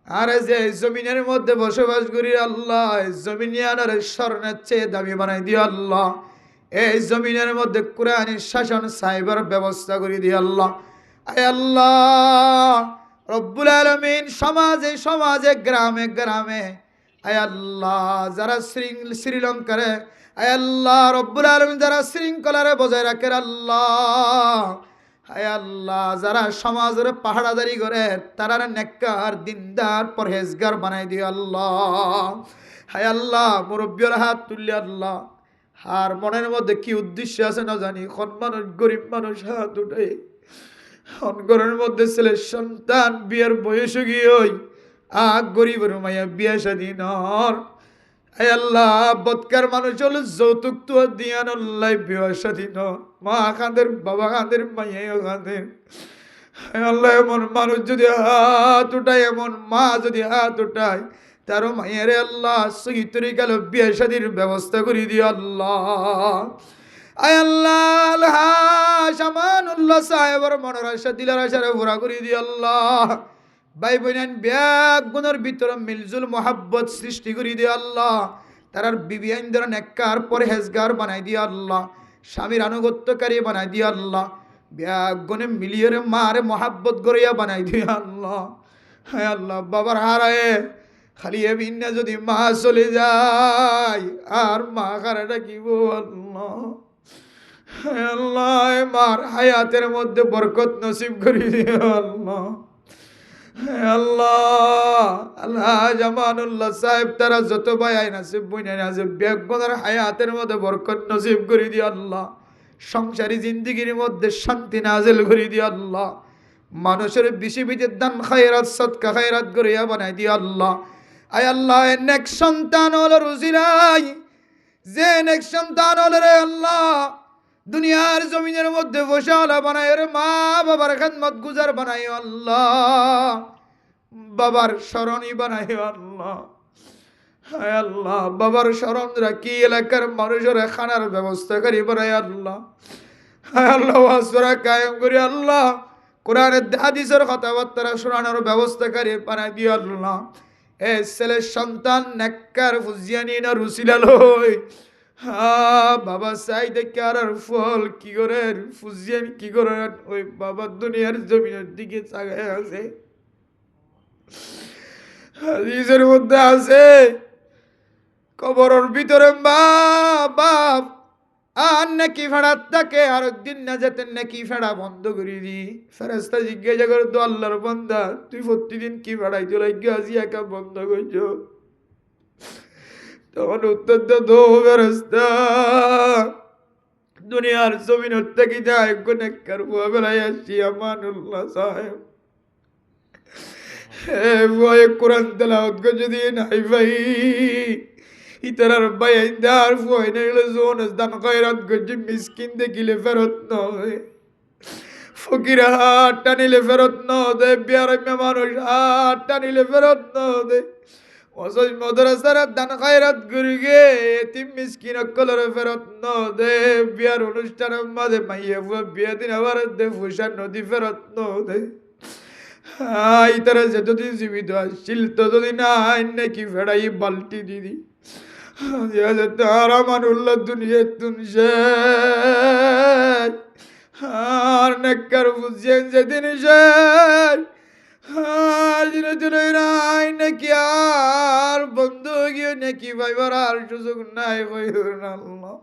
আর যে জমিনের মধ্যে বসবাস করি আল্লাহ জমিনিয়ানের স্বর্ণের চেয়ে দামি বানাই দিও আল্লাহ। এই জমিনের মধ্যে কোরআনের শাসন সাহেবের ব্যবস্থা করে দিও আল্লাহ। আয় আল্লাহ রব্বুল আলামিন সমাজে সমাজে গ্রামে গ্রামে আয় আল্লাহ যারা শ্রীলঙ্কারে আয় আল্লাহ রব্বুল আলামিন যারা শৃঙ্খলারে বজায় রাখে আল্লাহ, আয় আল্লাহ যারা সমাজের পাহাড়াদারি করে তারা নেককার দিনদার পরহেজগার বানাই দিও আল্লাহ। হায় আল্লাহ মুরব্বীর হাত তুললে আল্লাহ আর মনের মধ্যে কি উদ্দেশ্য আছে না জানি, কোন মানুষ গরিব মানুষ হাত উঠে ঘরের মধ্যে ছেলের সন্তান বিয়ের বয়স গিয়ে গরিবের মাইয়া বিয়া শাদী নর। আল্লাহ বৎকার মানুষ হলো যৌতুক তো দিয়ান আল্লাহ বিয়া শাদী নর, মা কাঁদের বাবা কাঁদের মাইয়া কাঁদের। আল্লাহ এমন মানুষ যদি হাত উঠায়, এমন মা যদি হাত উঠায়, তারও মায়ের আল্লাহ সহি তরিকাল বিয়া শাদীর ব্যবস্থা করে দিও আল্লাহ। আয় আল্লাহ শামানুল্লাহ সাহেবের মনের আশা দিলার আশারে পুরা করে দিও আল্লাহ। ভাই বোনেন ব্যাগ গুণের ভিতরে মিলজুল মোহাব্বত সৃষ্টি করে দিও আল্লাহ। তারার বিবি আইনদের নেককার পরহেজগার বানাই দিও আল্লাহ, স্বামীর আনুগত্যকারী বানাই দিও আল্লাহ। ব্যাগ গুণে মিলিয়ে মারে মোহাব্বত গড়িয়া বানাই দিও আল্লাহ। হ্যাঁ আল্লাহ বাবার হারায় খালি এবিন্না যদি মা চলে যায় আর মা কারাটা কি আল্লাহ। আল্লাহ মার হায়াতের মধ্যে বরকত নসিব করে দিও আল্লাহ। আল্লাহ আল্লাহ জামানুল্লাহ সাহেব তারা যত ভাই নাসিব বইনা নাসিব বেগুনের হায়াতের মধ্যে বরকত নসিব করে দিও আল্লাহ। সংসারী জিন্দিগির মধ্যে শান্তি নাজিল করে দিও আল্লাহ। মানুষের বেশি বেশি দান খায়রাত সদকা খায়রাত করিয়া বানাই দিও আল্লাহ। আয় আল্লাহ নেক সন্তান হলো রুজিলাই, যে নেক সন্তান হলো রে আল্লাহ দুনিয়ার জমিনের মধ্যে বসালা বানায় রে, মা বাবার খেদমত গুজার বানাই আল্লাহ, বাবার স্মরণই বানাই আল্লাহ। হায় আল্লাহ বাবার স্মরণ রাখি এলাকার মানুষের খানার ব্যবস্থা করি বানাই আল্লাহ। হায় আল্লাহ ওয়াজরা কায়েম করি আল্লাহ, কোরআনের হাদিসের কথাবার্তা শোনানোর ব্যবস্থা করি বানাই দিও আল্লাহ। এ ছেলের সন্তান নেককার ফুজিয়ানি না রুসিলাল হই। বাবা চাই দেখে আর ফল কি করে ফুজিয়ান কি করে ওই বাবা দুনিয়ার জমিনের দিকে চাগায় আছে। হাদিসের মধ্যে আছে কবরের ভিতরে মা বাপ আর নাকি ফেড়ার থাকে, আর একদিন না যেতেন নাকি ফেড়া বন্ধ করে দি। ফেরেস্তা জিজ্ঞাসা করে তো আল্লাহর বান্দা তুই প্রতিদিন কি ফেড়াই তো আজি একা বন্ধ করছ? তখন উত্তর দো ফেরেস্তা দুনিয়ার জমিন থেকে যায় নেককার বুয়া বেলায় আসছি আমানুল্লাহ সাহেব। ভয়ে কোরআন তেলাওয়াত করে যদি নাই ভাই ইতারার বাইন্দার ভয় নাইলে জোনস দান খয়রাত করছে, মিসকিন দেখিলে ফেরত নয়, ফকির হাত টানিলে ফেরত ন দে, বিয়ারম্য মানুষ হাত টানিলে ফেরত ন দে। অসজ মাদ্রাসার দান খয়রাত করি গে এতিম মিসকিন অকলরে ফেরত ন দে, বিয়ার অনুষ্ঠানের মাঝে মাইয়া বুয়া বিয়া দিন আবার দে ফুসা নদী ফেরত ন দে। ইতারা যতদিন জীবিত আসছিল ততদিন আইন নাকি ফেড়াই বালতি দিদি আমানুল্লাহ দুনিয়া তুনছে আর নেককার বুঝছেন যেদিন নাকি আর বন্ধু গিয়ে নাকি ভাইবার আর সুযোগ নাই। আল্লাহ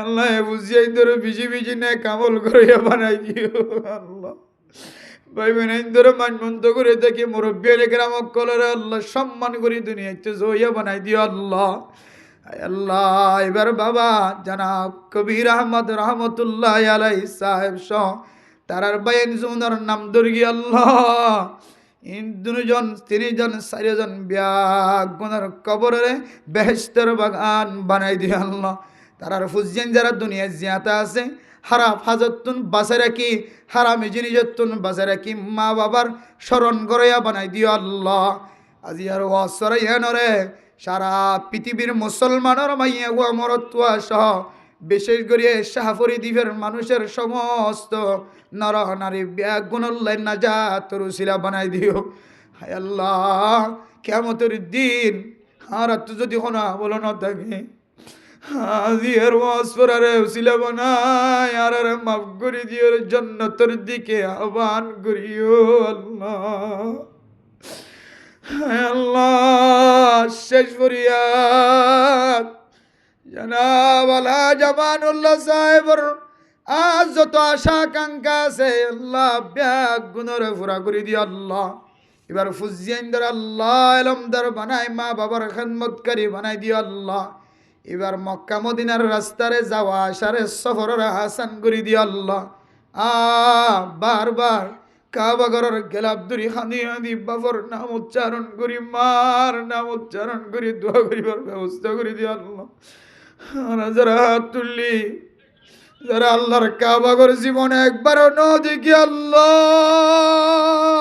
আল্লাহ বুঝিয়াই ধরে বিজি বিজি নেই কামল করে বানাই দিও আল্লাহ। ভাই বোন ধরে মানমন্ত করে দেখি মুরব্বী গ্রামক কলরে আল্লাহ সম্মান করি দুনিয়াতে জইয়া বানাই দিও আল্লাহ। আল্লাহ এবার বাবা জনাব কবির আহমদ রহমতুল্লাহ আলাই সাহেব সহ তারার বাইন জুনার নাম দুর্গি আল্লাহ দুজন তিনজন চারিজন ব্যাগুনার কবরে বেহেশতের বাগান বানাই দিও আল্লাহ। তারার ফুজিয়ান যারা দুনিয়া জিয়াতা আছে হারাম হাজতুন বাঁচে রাখি, হারামি জিনিসতুন বাঁচে রাখি মা বাবার স্মরণ করাইয়া বানাই দিও আল্লাহ। আজি আর ওয়াসরাইয়ানরে সারা পৃথিবীর মুসলমানের মাইয়া ও মরতুয়া সহ বিশেষ করে শাহপুরি দ্বীপের মানুষের সমস্ত নর নারী ব্যাগুনুল্লাহ নাজাত রুসিলা বানাই দিও। হায় আল্লাহ কিয়ামতের দিন আর তো যদি কোনো বলো না থাকে হাজির ওয়াসফরারে উসিলা বানায় আর মাফ করে দিও, জান্নাতের দিকে আহ্বান করিও আল্লাহ। আল্লাহ শেষ ফরিয়াদ জনাব আলা জামানুল্লাহ সাহেবর আজ যত আশা আকাঙ্ক্ষা আছে আল্লাহ ব্যাগ গুণরে পুরা করে দিও আল্লাহ। এবার ফুজিয়ানদার আল্লাহ এলমদার বানাই মা বাবার খেদমতকারী বানাই দিও আল্লাহ। এবার মক্কা মদিনার রাস্তারে যাওয়া আসারে সফরের হাসান করি দিও আল্লাহ। বারবার কাবা ঘরের গেলাপ দূরি হাঁদি হাঁদি বাবর নাম উচ্চারণ করি, মার নাম উচ্চারণ করি দোয়া করিবার ব্যবস্থা করে দিও আল্লাহ। যারা হাত তুললি, যারা আল্লাহর কাবা ঘর জীবনে একবারও ন দেখি আল্লাহ,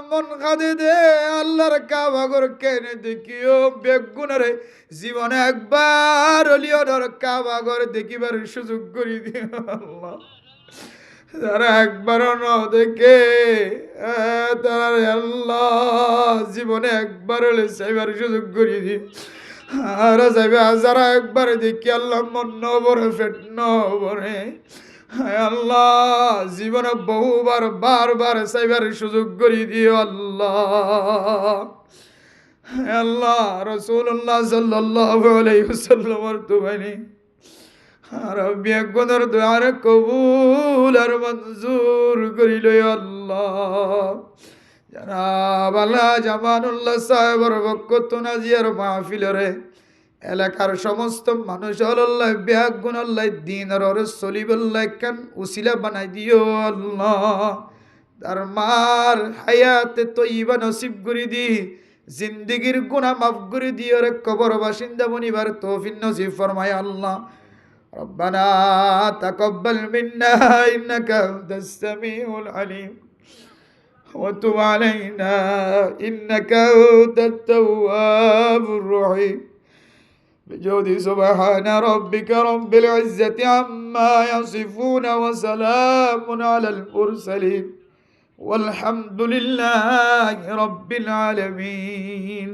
মন খাদে দে আল্লাহর কাবা ঘর কেনে দেখিও বেগুনারে জীবনে একবার হলিও ধর কাবা ঘর দেখিবার সুযোগ করে দিও আল্লাহ। যারা একবারও ন দেখে তারা আল্লাহ জীবনে একবার হলে চাইবার সুযোগ করে দিও। আর যাইবে যারা একবার দেখি আল্লাহ মন নবরে ফেট নবরে আল্লাহ জীবনে বহুবার বারবার চাইবার সুযোগ করে দিও আল্লাহ। আল্লাহ রাসূলুল্লাহ সাল্লাল্লাহু আলাইহি ওয়াসাল্লামের তুবাইনি রব্বি গুনার দুআর কবুল আর মঞ্জুর করিল আল্লাহ। জনাব আল্লাহ জামানুল্লাহ সাহেবের বরকত নাজিয়ার মাহফিলরে এলাকার সমস্ত মানুষ আল্লাহ বিয়াক গুণ আল্লাহ দিনের ওরে সলিবুল্লাহ কেন উসিলা বানাই দিও আল্লাহ। তার মার হায়াতে তৈবা নসিব করে দি, জিন্দিগির গুনাহ মাফ করে দিও রে, কবর বাসিন্দা বনিবার তৌফিক নসিব ফরমায় আল্লাহ। ربنا تقبل منا إنك أنت السميع العليم وتب علينا إنك أنت التواب الرحيم بجود سبحان ربك رب العزة عما يصفون وسلام على المرسلين والحمد لله رب العالمين.